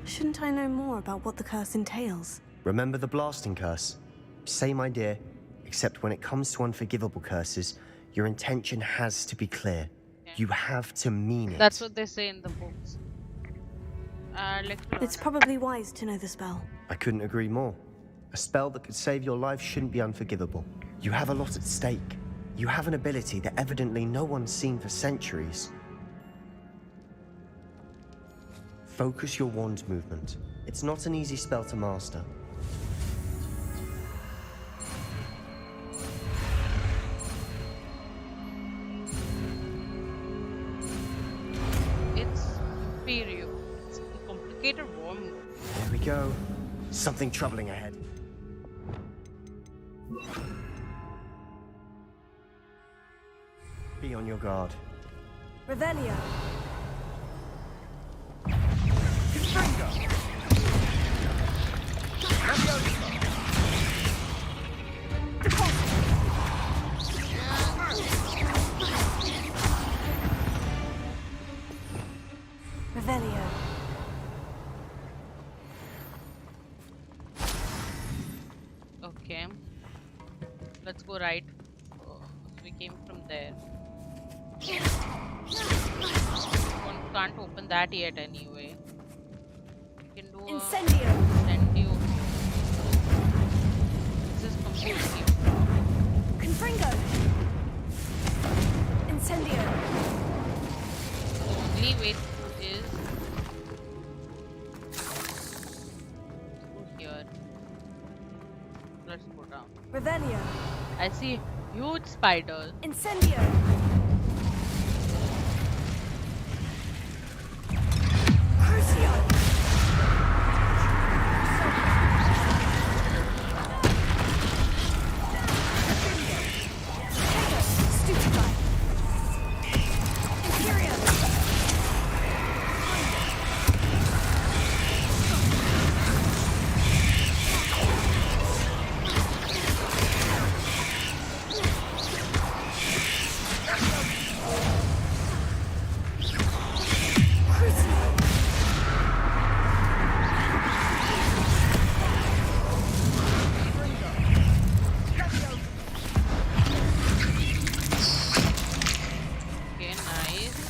Shouldn't I know more about what the curse entails? Remember the blasting curse? Same idea, except when it comes to unforgivable curses, your intention has to be clear. Yeah. You have to mean it. That's what they say in the books. It's probably wise to know the spell. I couldn't agree more. A spell that could save your life shouldn't be unforgivable. You have a lot at stake. You have an ability that evidently no one's seen for centuries. Focus your wand movement. It's not an easy spell to master. It's superior. It's a complicated war move. There we go. Something troubling ahead. Be on your guard. Revelio. Revelio. Okay. Let's go right. Oh, we came from there. One can't open that yet anyway. We can do Incendio. Incendio. This is completely Confringo. Incendio. the only way through is through here. Let's go down. Revelio. I see huge spiders. Incendio. Crucio. Stupefy. Imperium. Okay, nice.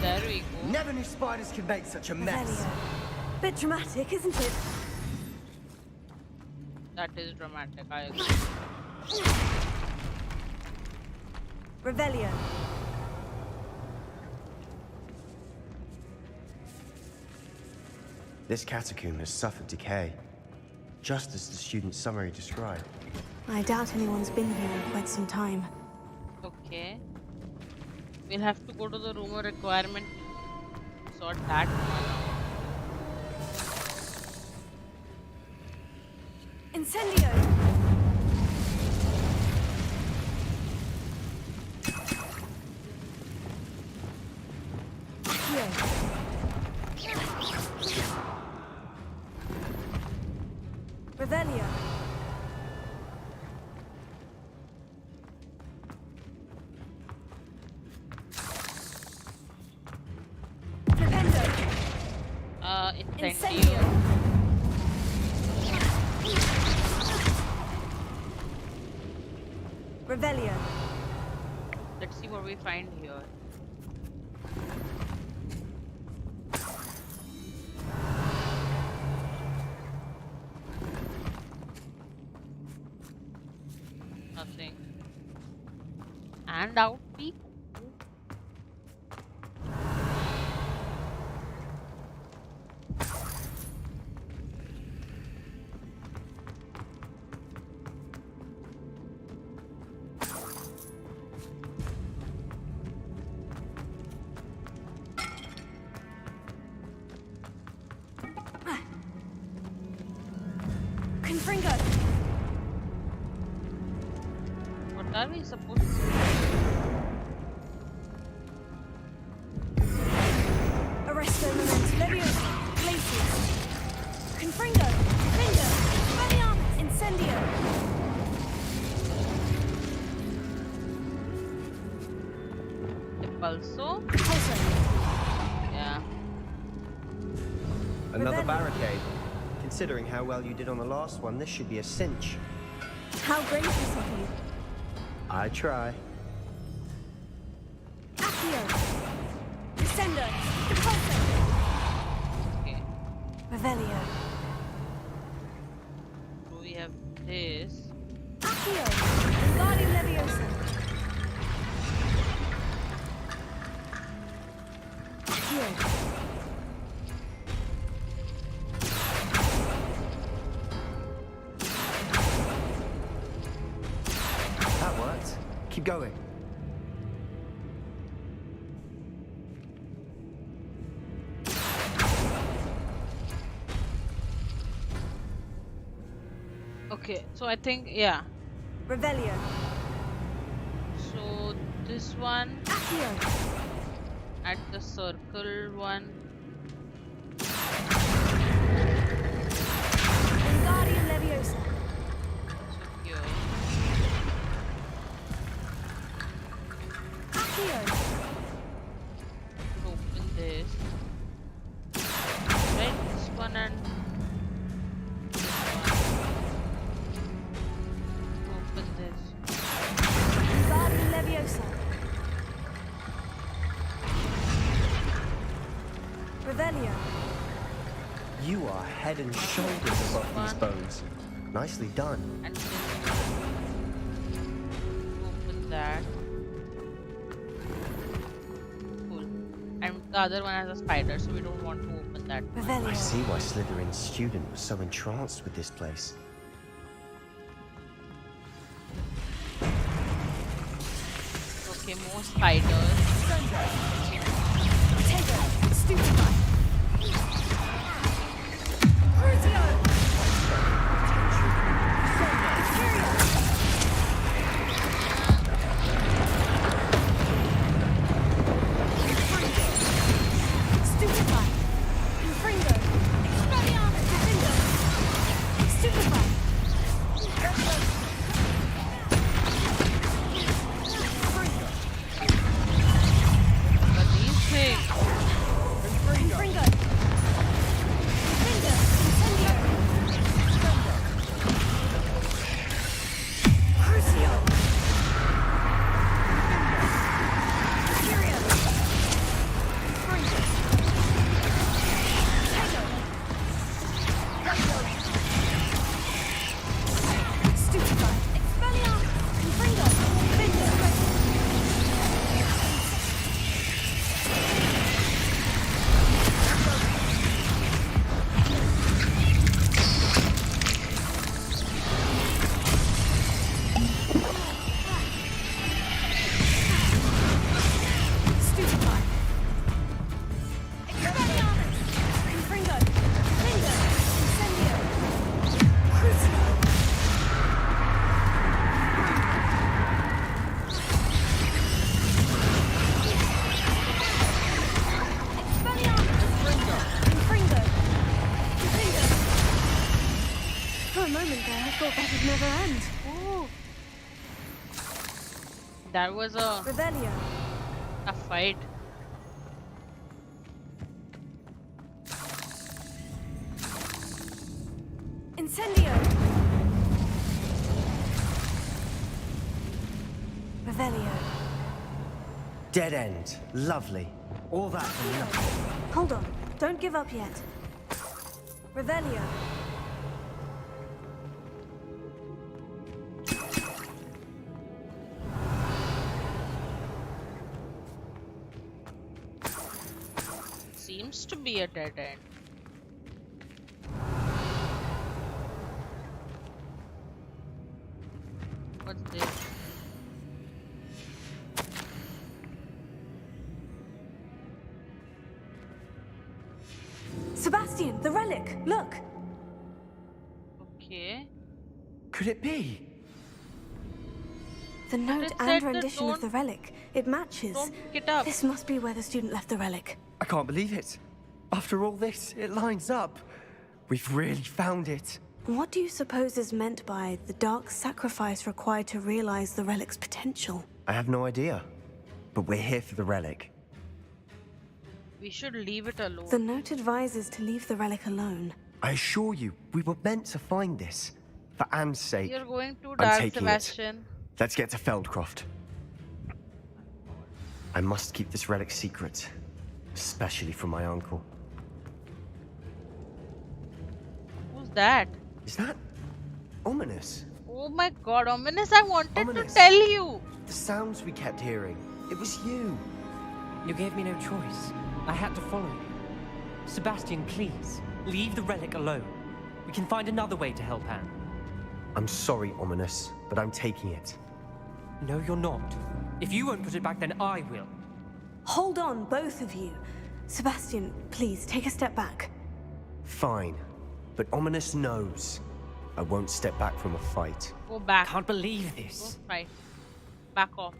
There we go. Never knew spiders could make such a mess. Revelio. Bit dramatic, isn't it? That is dramatic, I agree. Revelio. This catacomb has suffered decay, just as the student's summary described. I doubt anyone's been here in quite some time. Okay. We'll have to go to the room of requirement to sort that one out. Incendio. Revelio. Incendio. Revelio. Let's see what we find here. Nothing. And out people. Confringo. What are we supposed to do? think so. Yeah. Another barricade. Considering how well you did on the last one, this should be a cinch. How gracious of you. I try. Accio. Descendo. Repulso. Okay. Revelio. So we have this. Accio. Wingardium Leviosa. Accio. That worked. Keep going. Okay, so I think, yeah. Revelio. So this one Accio. at the circle one. Wingardium Leviosa. So here. Accio. Open this. Right, this one and this one. Open this. Wingardium Leviosa. Revelio. You are head and shoulders above these bones. Nicely done. And this one. Open that. Cool. And the other one has a spider, so we don't want to open that. Revelio. I see why Slytherin's student was so entranced with this place. Okay, more spiders. Potato. Stupefy. Crucio. Stupefy. Infringo. Expelliarmus. Defendo. Stupefy. But these things. Infringo. Defendo. Incendio. Crucio. Furio. Infringo. Potato. Stupefy. Expelliarmus. Infringo. Defendo. Stupefy. Expelliarmus. Infringo. Defendo. Incendio. Crucio. Expelliarmus. Infringo. Defendo. For a moment there, I thought that would never end. Ooh. That was a Revelio. fight. Incendio. Revelio. Dead end. Lovely. All that for nothing. Hold on. Don't give up yet. Revelio. Seems to be a dead end. What's this? Sebastian, the relic. Look. Okay. Could it be? The note it and said that rendition of the relic. It matches. Don't pick it up. This must be where the student left the relic. I can't believe it. After all this, it lines up. We've really found it. What do you suppose is meant by the dark sacrifice required to realize the relic's potential? I have no idea. but we're here for the relic. We should leave it alone. The note advises to leave the relic alone. I assure you, we were meant to find this. For Anne's sake, You're going too I'm dark, taking Sebastian. it. Let's get to Feldcroft. I must keep this relic secret, especially from my uncle. Who's that? Is that ominous? Oh my god, Ominous, I wanted Ominous. to tell you. The sounds we kept hearing. It was you. You gave me no choice. I had to follow you. Sebastian, please, leave the relic alone. We can find another way to help Anne. I'm sorry, Ominous, but I'm taking it. No, you're not. If you won't put it back, then I will. Hold on, both of you. Sebastian, please, take a step back. Fine, but Ominous knows. I won't step back from a fight. Go back. Can't believe this. Don't fight. Back off.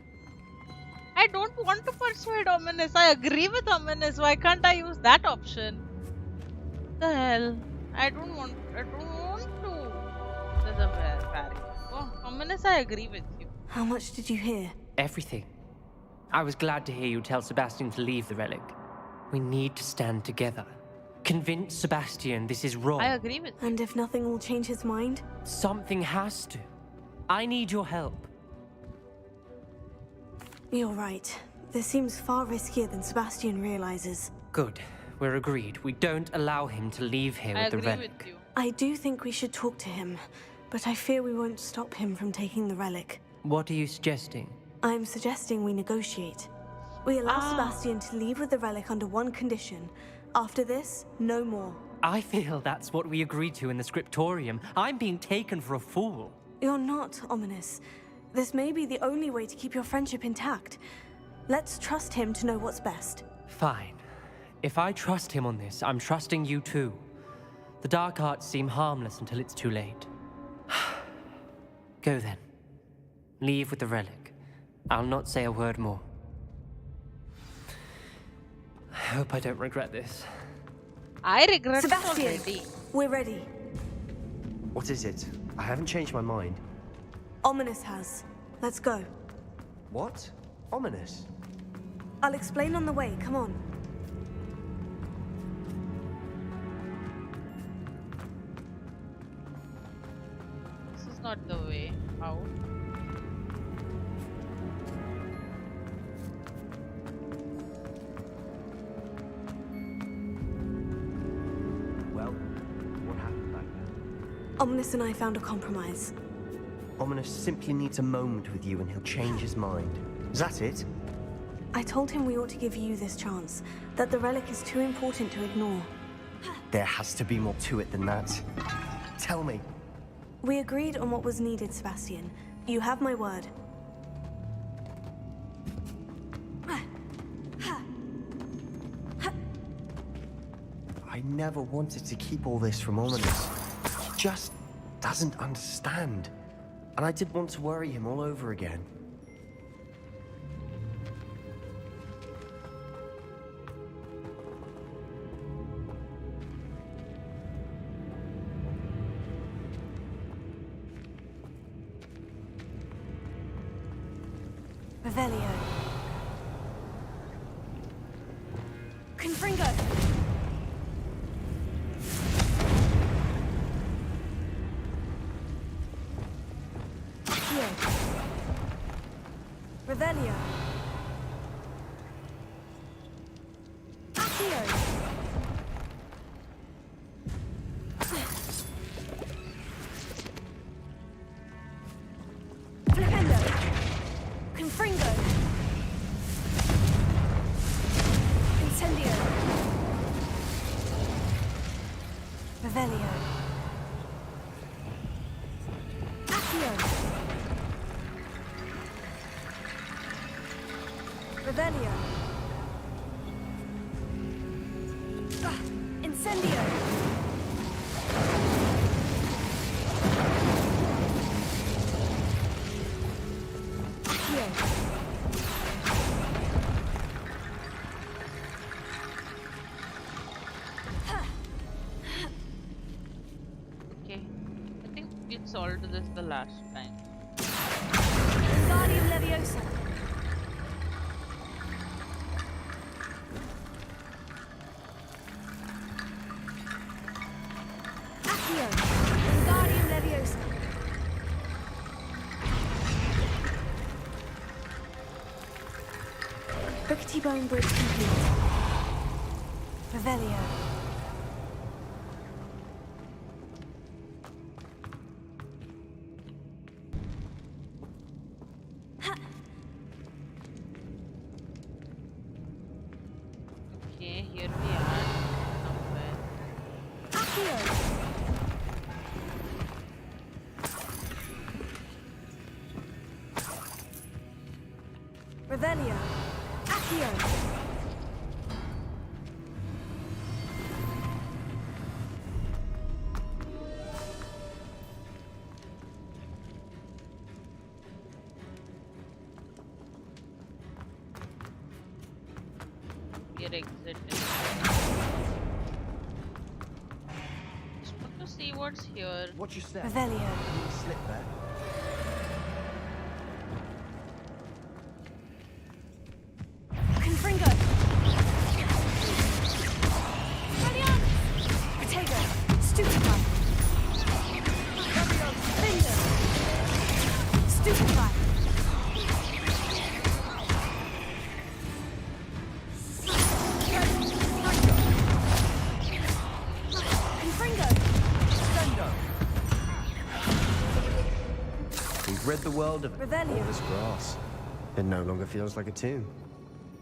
I don't want to persuade Ominous. I agree with Ominous. Why can't I use that option? The hell? I don't want to. There's a barrier. Oh, Ominous, I agree with you. How much did you hear? Everything. I was glad to hear you tell Sebastian to leave the relic. We need to stand together. Convince Sebastian this is wrong. I agree with you. And if nothing will change his mind? Something has to. I need your help. You're right. This seems far riskier than Sebastian realizes. Good. We're agreed. We don't allow him to leave here I with the agree relic. with you. I do think we should talk to him, but I fear we won't stop him from taking the relic. What are you suggesting? I'm suggesting we negotiate. We allow Sebastian to leave with the relic under one condition. After this, no more. I feel that's what we agreed to in the scriptorium. I'm being taken for a fool. You're not, Ominous. This may be the only way to keep your friendship intact. Let's trust him to know what's best. Fine. If I trust him on this, I'm trusting you too. The dark arts seem harmless until it's too late. Go then. Leave with the relic. I'll not say a word more. I hope I don't regret this. I regret Sebastian, it already. we're ready. What is it? I haven't changed my mind. Ominous has. Let's go. What? Ominous? I'll explain on the way. Come on. This is not the way. How? Well, what happened back there? Ominous and I found a compromise. Ominous simply needs a moment with you and he'll change his mind. Is that it? I told him we ought to give you this chance, that the relic is too important to ignore. There has to be more to it than that. Tell me. We agreed on what was needed, Sebastian. You have my word. I never wanted to keep all this from Ominous. He just doesn't understand. And I didn't want to worry him all over again. Revelio. Confringo. Accio. Revelio. Accio. Flipendo. Confringo. Incendio. Revelio. Accio. Revelio. Incendio. Accio. Okay. I think we solved this the last time. Wingardium Leviosa. Accio. Wingardium Leviosa. Rickety Bone Bridge complete. Revelio. Okay, here we are somewhere. Accio. Revelio. Accio. We are exiting. Just want to see what's here. Watch your step. Revelio. You slip there. Confringo. Radiant. Potato. Stupefy. Finger. Stupefy. Confringo. We've read the world of Revelio. all this grass. It no longer feels like a tomb.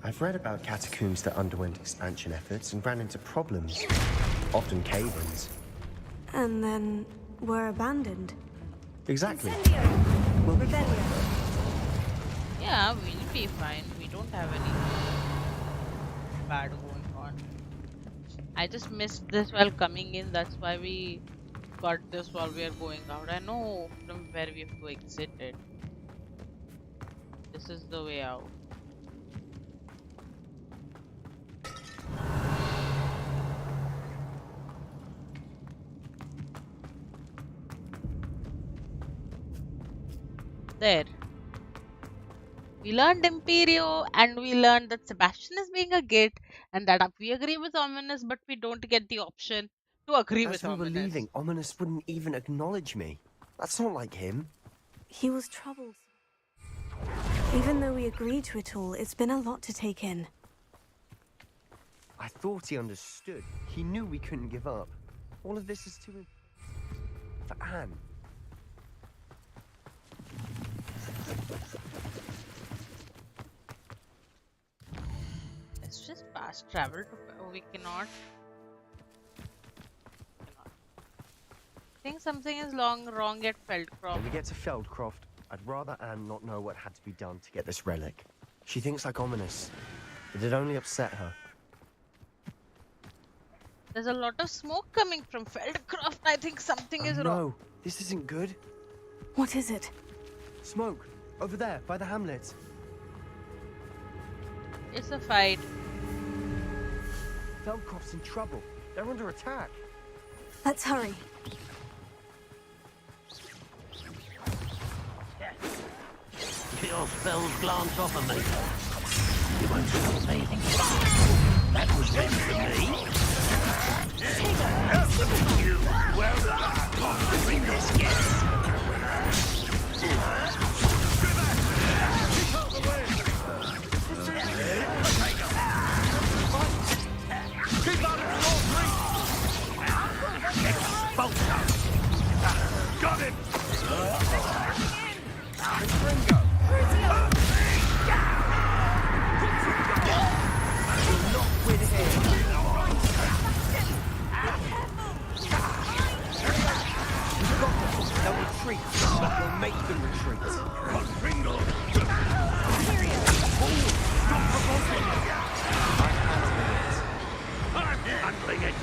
I've read about catacombs that underwent expansion efforts and ran into problems, often cave-ins. And then were abandoned. Exactly. Incendio. We'll be Revelio. fine. Yeah, we'll be fine. We don't have anything bad going on. I just missed this while coming in. That's why we got this while we are going out. I know from where we have to exit it. This is the way out. There. We learned Imperio and we learned that Sebastian is being a git and that we agree with Ominous, but we don't get the option to agree As with we were Ominous. leaving, Ominous wouldn't even acknowledge me. That's not like him. He was troubled. Even though we agreed to it all, it's been a lot to take in. I thought he understood. He knew we couldn't give up. All of this is too... for Anne. It's just fast travel to we cannot. I think something is wrong at Feldcroft. When we get to Feldcroft, I'd rather Anne not know what had to be done to get this relic. She thinks like Ominous, but it only upset her. There's a lot of smoke coming from Feldcroft. I think something is wrong. No, this isn't good. What is it? Smoke, over there, by the hamlet. It's a fight. Feldcroft's in trouble. They're under attack. Let's hurry. Your spells glance off of me. You won't stop me. That was meant for me. You well done. Bring this, yes. Keep out of all three! Got him! Ringo! Not with him. We've got them. They'll retreat, but we'll make them retreat. Ringo! Stop provoking me! I'm handling it!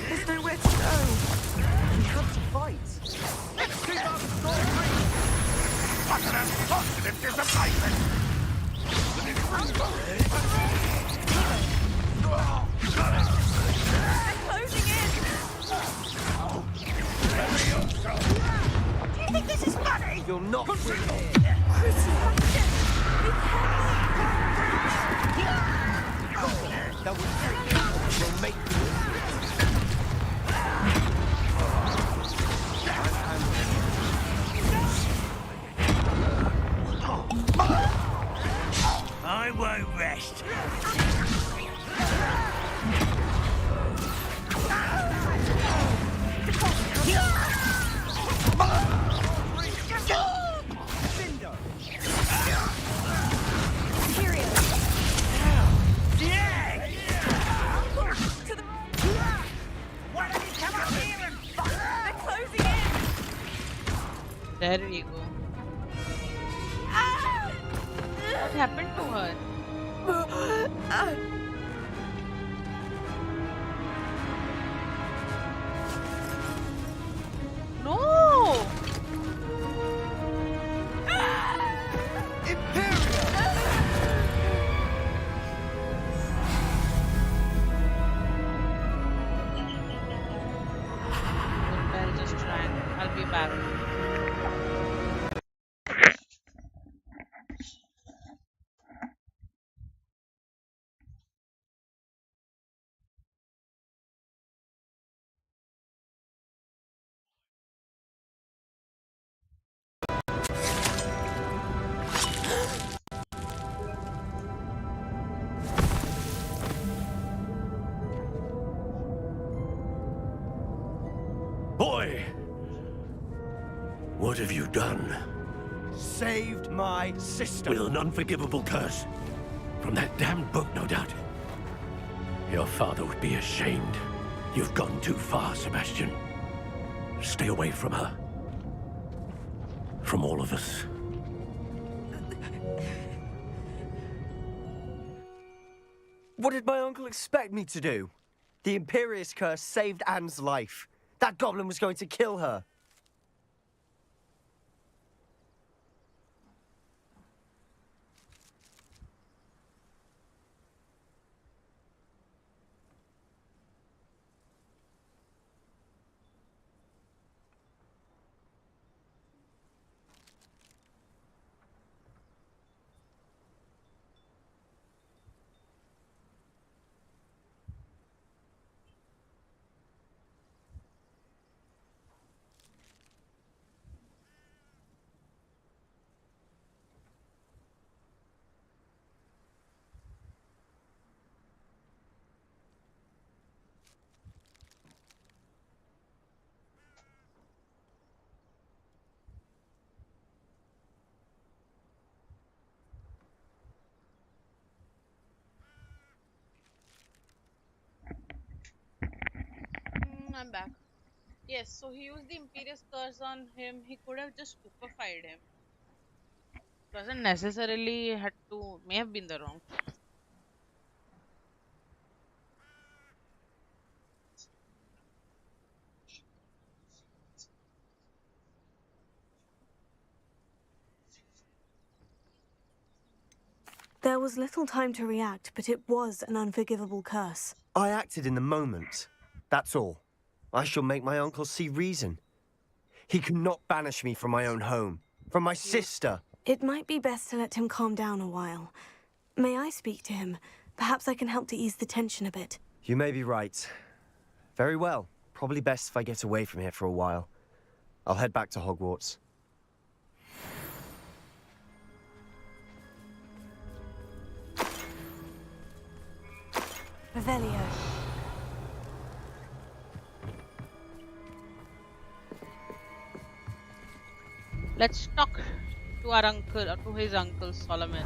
There's nowhere to go. We have to fight. Let's keep up story! What an positive disappointment! Closing in! Do you think this You'll not win here. That will make you. I won't rest. There we go. What happened to her? No! I'll just try. I'll be back. Boy! What have you done? Saved my sister. With an unforgivable curse. From that damned book, no doubt. Your father would be ashamed. You've gone too far, Sebastian. Stay away from her. From all of us. What did my uncle expect me to do? The Imperious curse saved Anne's life. That goblin was going to kill her. I'm back. Yes, so he used the Imperious curse on him. He could have just stupefied him. Doesn't necessarily had to. May have been the wrong. There was little time to react, but it was an unforgivable curse. I acted in the moment. That's all. I shall make my uncle see reason. He cannot banish me from my own home, from my sister. It might be best to let him calm down a while. May I speak to him? Perhaps I can help to ease the tension a bit. You may be right. Very well. Probably best if I get away from here for a while. I'll head back to Hogwarts. Revelio. Let's talk to our uncle, to his uncle Solomon.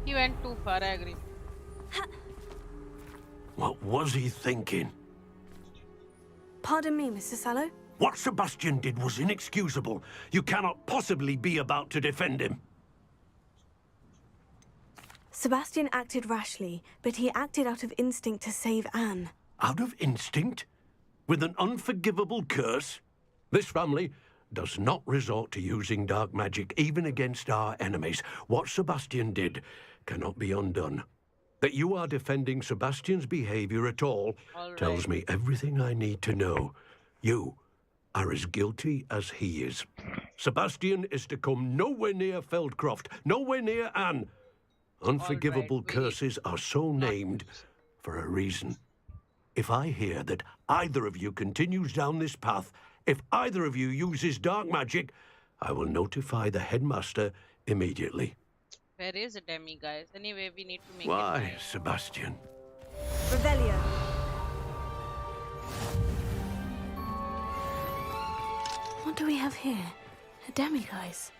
He went too far, I agree. What was he thinking? Pardon me, Mr. Sallow? What Sebastian did was inexcusable. You cannot possibly be about to defend him. Sebastian acted rashly, but he acted out of instinct to save Anne. Out of instinct? With an unforgivable curse? This family does not resort to using dark magic even against our enemies. What Sebastian did cannot be undone. That you are defending Sebastian's behavior at all tells me everything I need to know. You are as guilty as he is. Sebastian is to come nowhere near Feldcroft, nowhere near Anne. Unforgivable curses are so named for a reason. If I hear that either of you continues down this path, if either of you uses dark magic, I will notify the headmaster immediately. Where is it, Demi, guys? Anyway, we need to make it Why, nice. Sebastian? Revelio. What do we have here? A demiguise.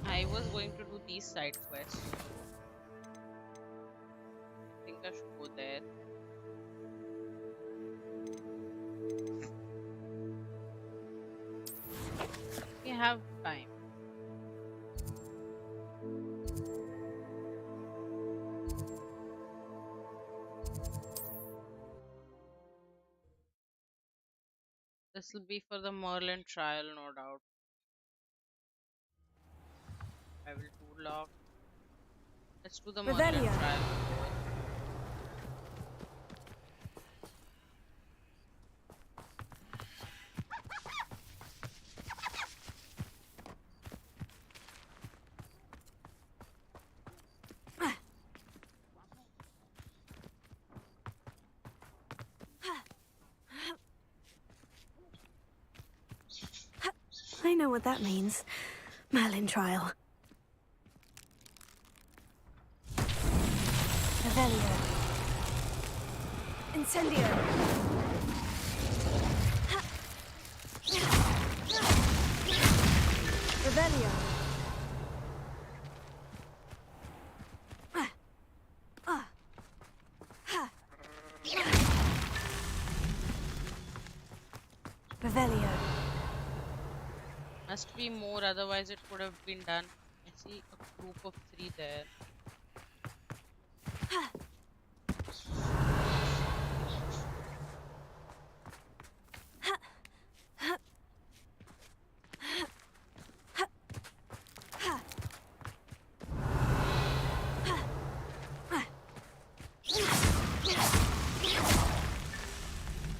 I was going to do these side quests. I think I should go there. We have time. This will be for the Merlin Trial, no doubt. I will do lock. Let's do the Merlin Revelio. Trial. I know what that means. Merlin Trial. Revelio. Incendio. Revelio. Revelio. Must be more, otherwise it could have been done. I see a group of 3 there.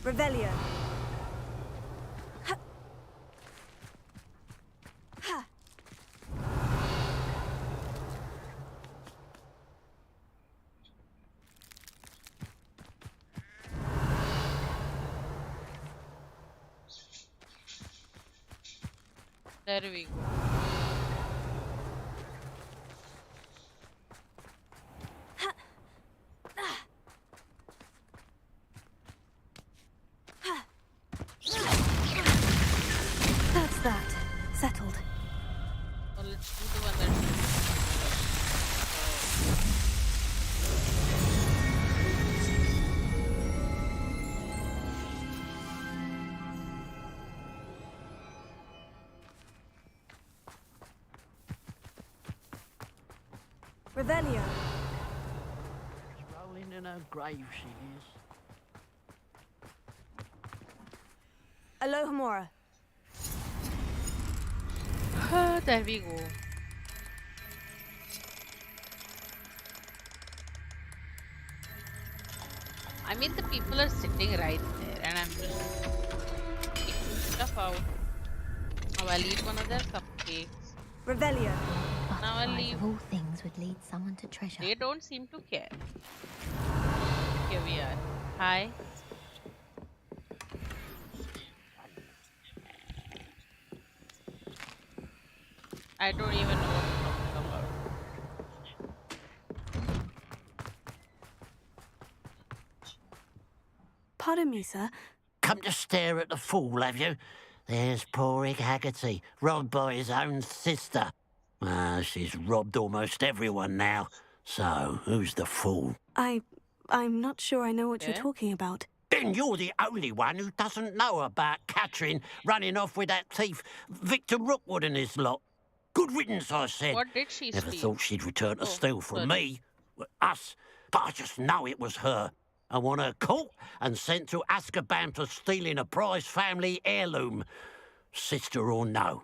Revelio. There we go. That's that. Settled. So let's do the one that Revelio. Rolling in her grave, she is. Alohomora. there we go. I mean, the people are sitting right there, and I'm just taking stuff out. Now I'll eat one of their cupcakes. Revelio. Now I'll leave. Of all things would lead someone to treasure. They don't seem to care. Here we are. Hi. I don't even know what you're talking about. Pardon me, sir. Come to stare at the fool, have you? There's poor Ig Haggerty, robbed by his own sister. She's robbed almost everyone now. So, who's the fool? I I'm not sure I know what you're Okay. talking about. Then you're the only one who doesn't know about Catherine running off with that thief Victor Rookwood and his lot. Good riddance, I said. What did she Never steal? thought she'd return to Oh, steal from sorry. me, us, but I just know it was her. I want her caught and sent to Azkaban for stealing a prize family heirloom. Sister or no.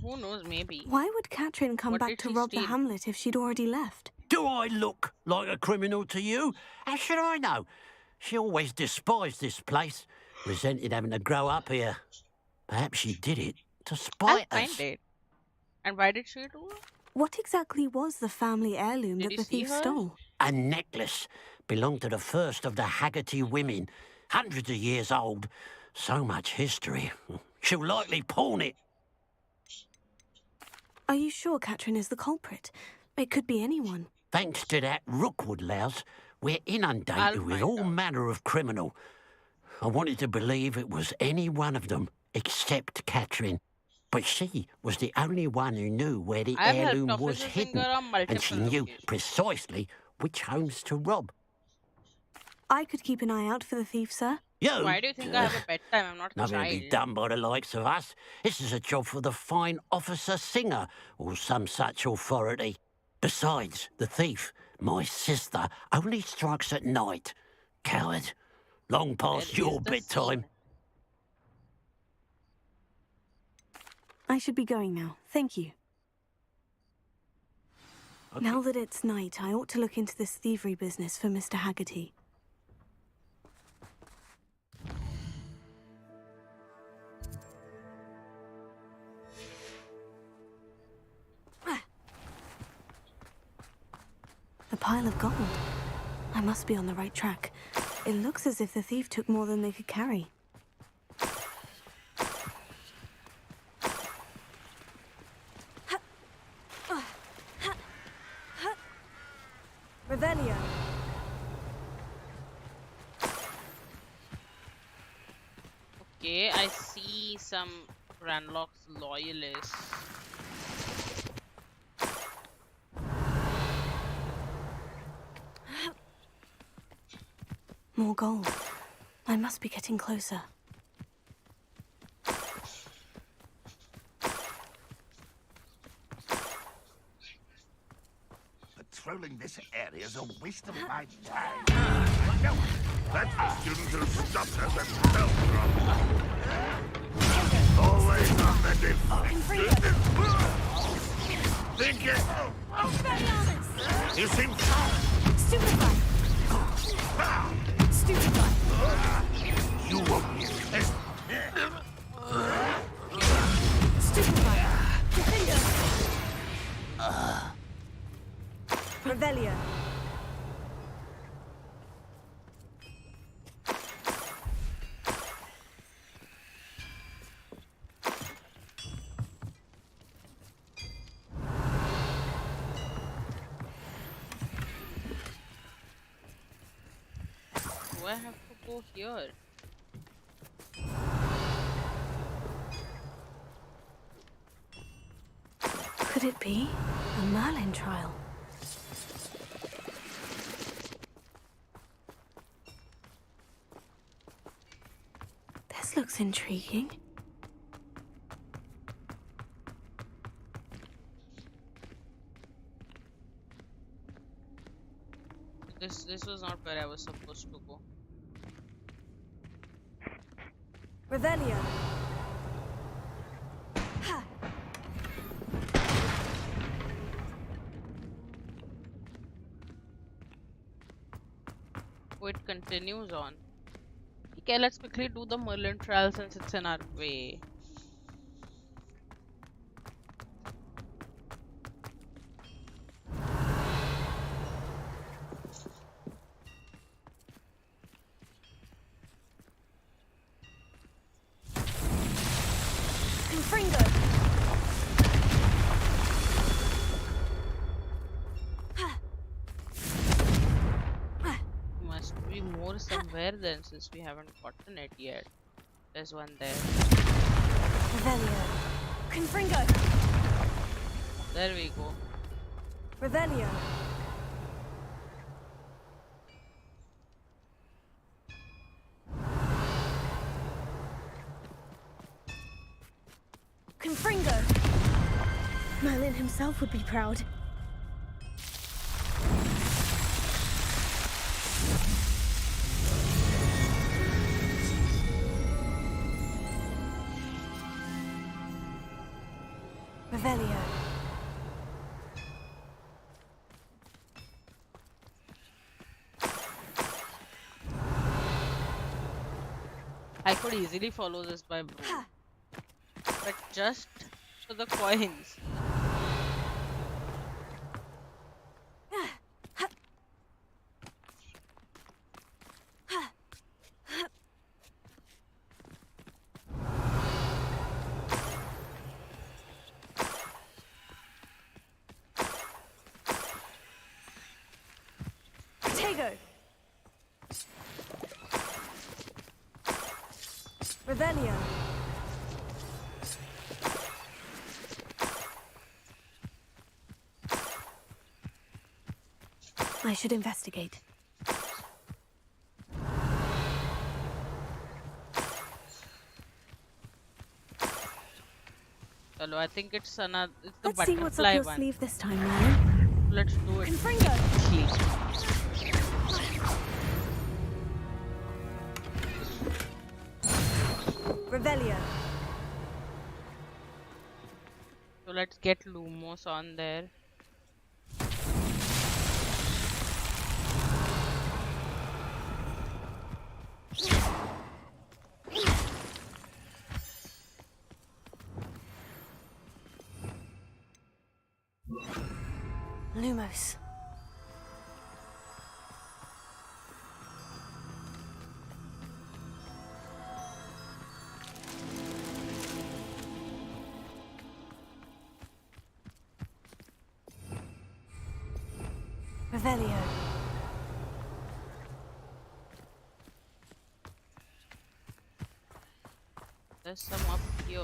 Who knows, maybe. Why would Catherine come What back did to she rob the steal? hamlet if she'd already left? Do I look like a criminal to you? How should I know? She always despised this place, resented having to grow up here. Perhaps she did it to I'll spite find us. it. And why did she do it? What exactly was the family heirloom Did that you the see thief her? stole? A necklace belonged to the first of the Haggerty women, hundreds of years old. So much history. She'll likely pawn it. Are you sure Catherine is the culprit? It could be anyone. Thanks to that Rookwood louse, we're inundated I'll with find all out. manner of criminal. I wanted to believe it was any one of them, except Catherine. But she was the only one who knew where the I've helped heirloom was officers hidden, on and she multiple knew occasions. precisely which homes to rob. I could keep an eye out for the thief, sir. You? Why do you think I have a bedtime? I'm not a Nothing to child. be done by the likes of us. This is a job for the fine officer singer or some such authority. Besides, the thief, my sister, only strikes at night. Coward. Long past Where your is the bedtime. scene? I should be going now. Thank you. Okay. Now that it's night, I ought to look into this thievery business for Mr. Haggerty. A pile of gold. I must be on the right track. It looks as if the thief took more than they could carry. Revelio. Okay, I see some Ranlock's loyalists. More gold. I must be getting closer. Patrolling this area is a waste of my time. No, that's the student who stopped us and fell from. Always on the defense. Think it. You seem Stupefy! Stupefy! you won't be Stupefy! Defender! Revelio. Do I have to go here? Could it be a Merlin trial? This looks intriguing. This was not where I was supposed to go. Revelio. Oh, it continues on. Okay, let's quickly do the Merlin trial since it's in our way. Confringo. Must be more somewhere then since we haven't gotten it yet. There's one there. Revelio. Confringo. There we go. Revelio. Confringo. Merlin himself would be proud. Revelio. I could easily follow this by Broom, but just for the coins. Tego. Revelio. I should investigate. Hello, I think it's the Let's see what's up butterfly your one. sleeve this time, Merlin. Let's do it. Confringo. Revelio. So let's get Lumos on there. Lumos. Revelio. There's some up here.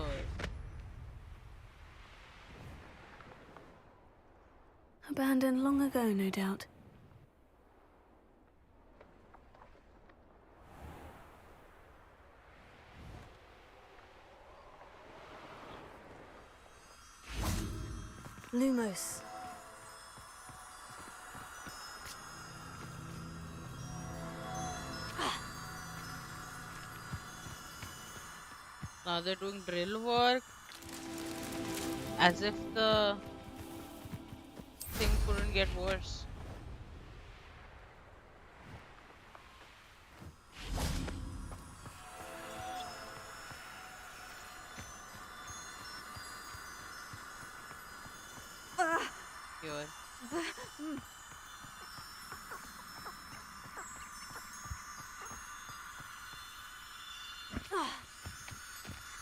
Abandoned long ago, no doubt. Lumos. Now they're doing drill work as if the thing couldn't get worse. Here.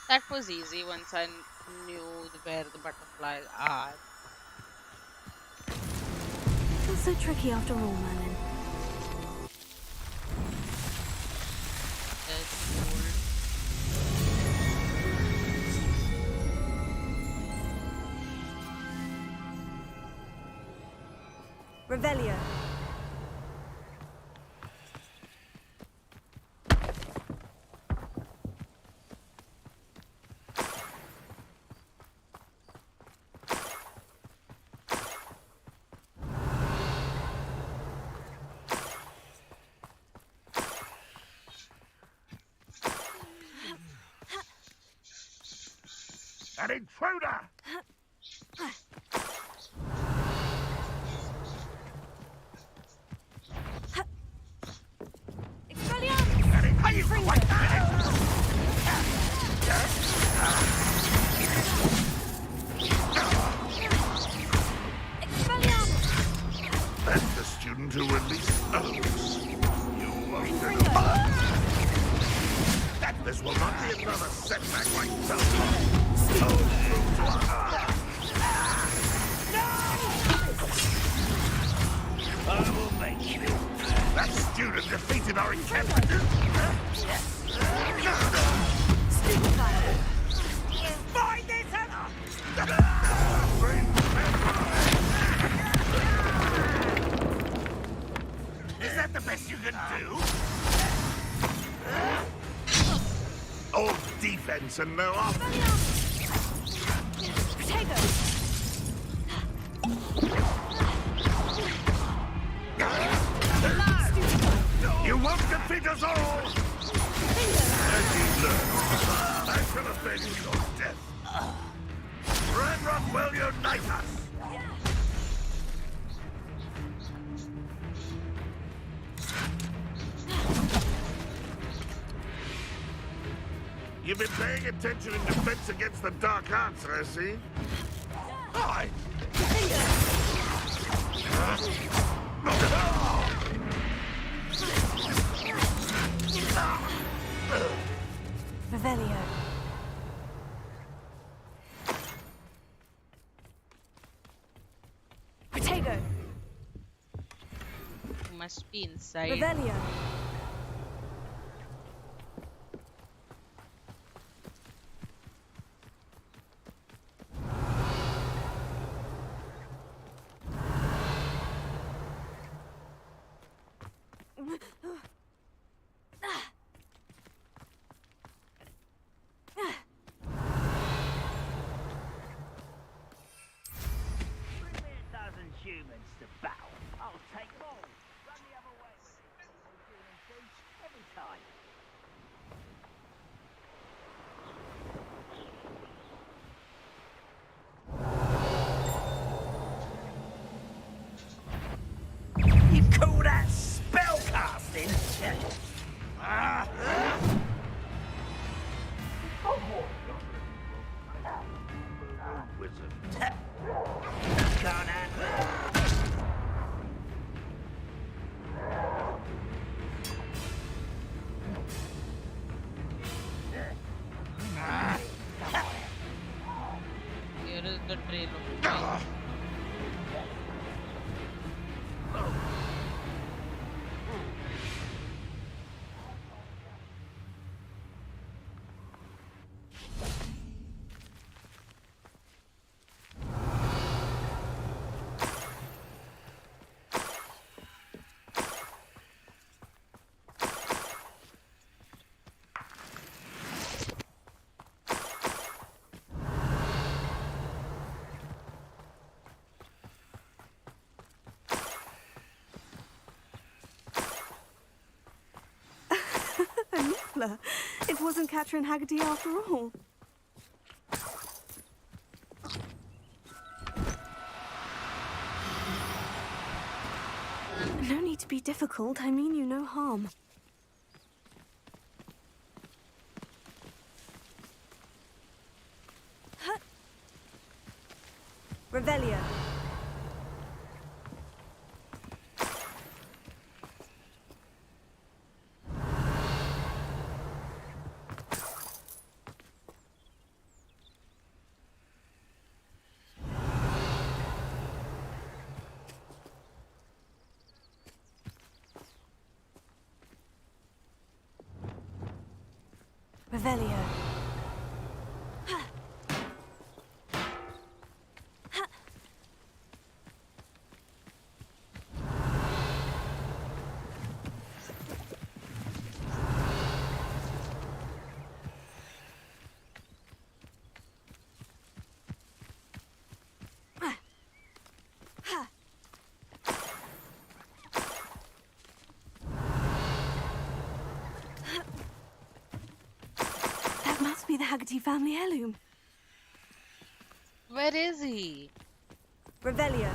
That was easy once I knew where the butterflies are. Not so tricky after all, Merlin. Revelio. An intruder! That's the student who released Oaks. You lost it. That this will not be another setback like I will make you. That student defeated our encampment. Find this Is that the best you can do? All defense and no offense. defeat us all! As you learn, I shall avenge your death. Ranrock will unite us! You've been paying attention in defense against the dark arts, I see. Hi! Revelio. Protego. Must be inside. Revelio. Humans to battle. I'll take them all. Run the other way. Every time. You call that spellcasting? Wizard. Can't handle it. Here is the trail of It wasn't Catherine Haggerty after all. No need to be difficult. I mean you no harm. Revelio. Revelio. Be the Haggerty family heirloom. Where is he? Revelio.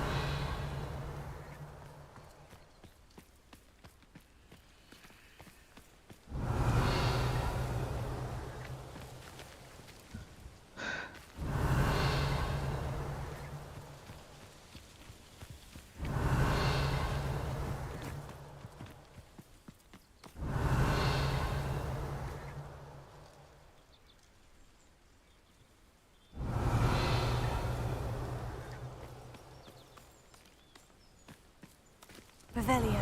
Revelio.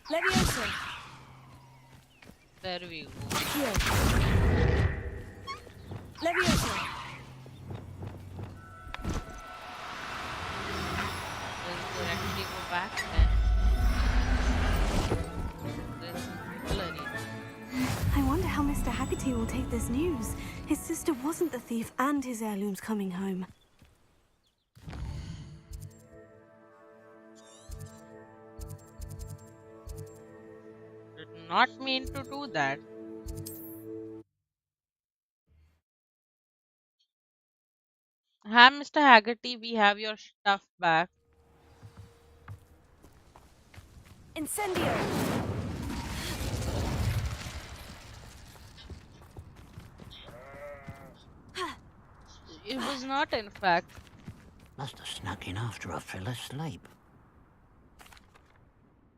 Leviosa. There we go. Here. Leviosa. back then. This little arena. I wonder how Mr. Haggerty will take this news. His sister wasn't the thief and his heirloom's coming home. Did not mean to do that. Hi, Mr. Haggerty, we have your stuff back. Incendio! It was not, in fact. Must have snuck in after I fell asleep.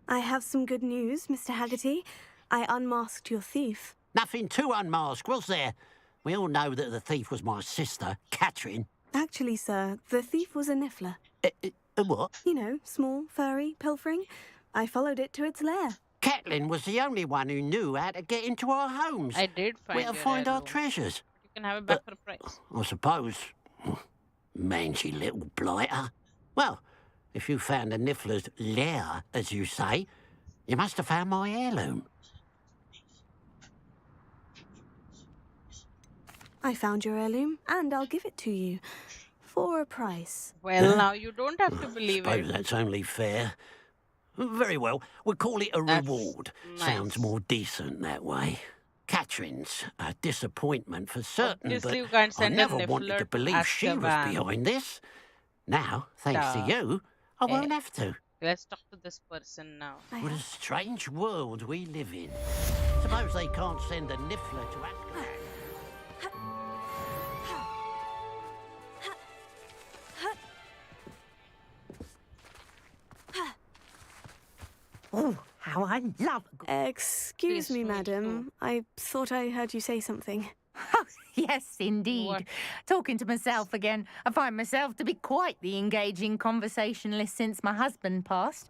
I have some good news, Mr. Haggerty. I unmasked your thief. Nothing to unmask, was there? We all know that the thief was my sister, Catherine. Actually, sir, the thief was a niffler. A what? You know, small, furry, pilfering. I followed it to its lair. Catelyn was the only one who knew how to get into our homes. I did find where to find our treasures. You can have it back for a price. I suppose. Mangy little blighter. Well, if you found the niffler's lair, as you say, you must have found my heirloom. I found your heirloom, and I'll give it to you. For a price. Well, now you don't have to believe Suppose it. that's only fair. Very well, we'll call it a reward. Nice. Sounds more decent that way. Catherine's a disappointment for certain, Obviously, you but can't I send a never niffler wanted to to believe she was Azkaban. behind this. Now, thanks to you, I won't have to. Let's talk to this person now. What a strange world we live in. Suppose they can't send a niffler to Azkaban. Oh, how I love a good... Excuse me, madam. I thought I heard you say something. Oh, yes, indeed. Talking to myself again. I find myself to be quite the engaging conversationalist since my husband passed.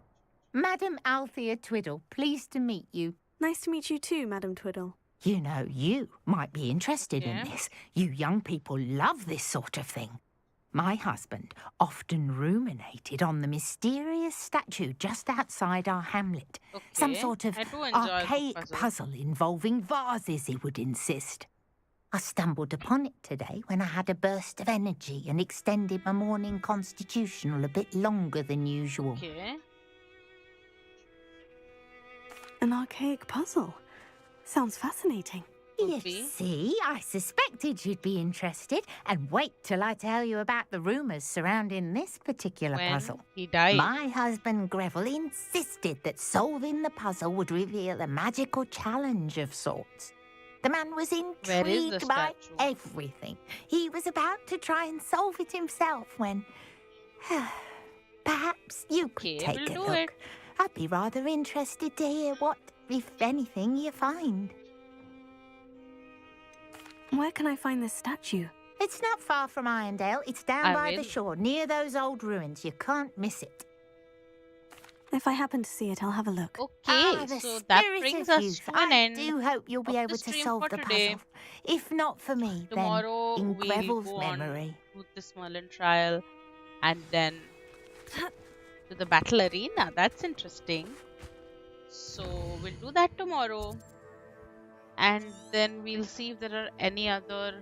Madam Althea Twiddle, pleased to meet you. Nice to meet you too, Madam Twiddle. You know, you might be interested Yeah? in this. You young people love this sort of thing. My husband often ruminated on the mysterious statue just outside our hamlet. Some Okay, sort of I do enjoy the archaic puzzle. puzzle involving vases, he would insist. I stumbled upon it today when I had a burst of energy and extended my morning constitutional a bit longer than usual. Okay. An archaic puzzle. Sounds fascinating. You see, I suspected you'd be interested. And wait till I tell you about the rumours surrounding this particular When puzzle. he died. My husband Greville insisted that solving the puzzle would reveal a magical challenge of sorts. The man was Where is the intrigued by statue? everything. He was about to try and solve it himself when... Perhaps you could take we'll a do look. it. I'd be rather interested to hear what, if anything, you find. Where can I find this statue? It's not far from Irondale. It's down I by will. the shore, near those old ruins. You can't miss it. If I happen to see it, I'll have a look. Okay, the so that spirit brings of us youth. to an I end. do hope you'll be of able the to stream solve for the today. puzzle. If not for me, Tomorrow then in we'll Greville's go on memory. to this Merlin Trial and then to the battle arena. That's interesting. So we'll do that tomorrow. And then we'll see if there are any other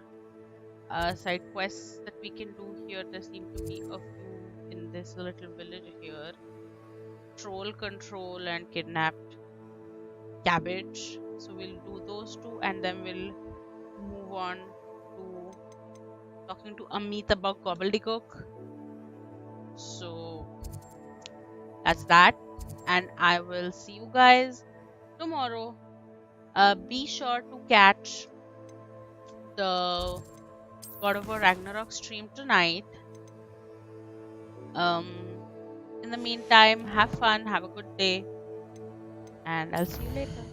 side quests that we can do here. There seem to be a few in this little village here. Troll control and kidnapped cabbage. So we'll do those two and then we'll move on to talking to Amit about gobbledygook. So that's that, and I will see you guys tomorrow. Be sure to catch the God of War Ragnarok stream tonight. In the meantime, have fun, have a good day, and I'll see you later.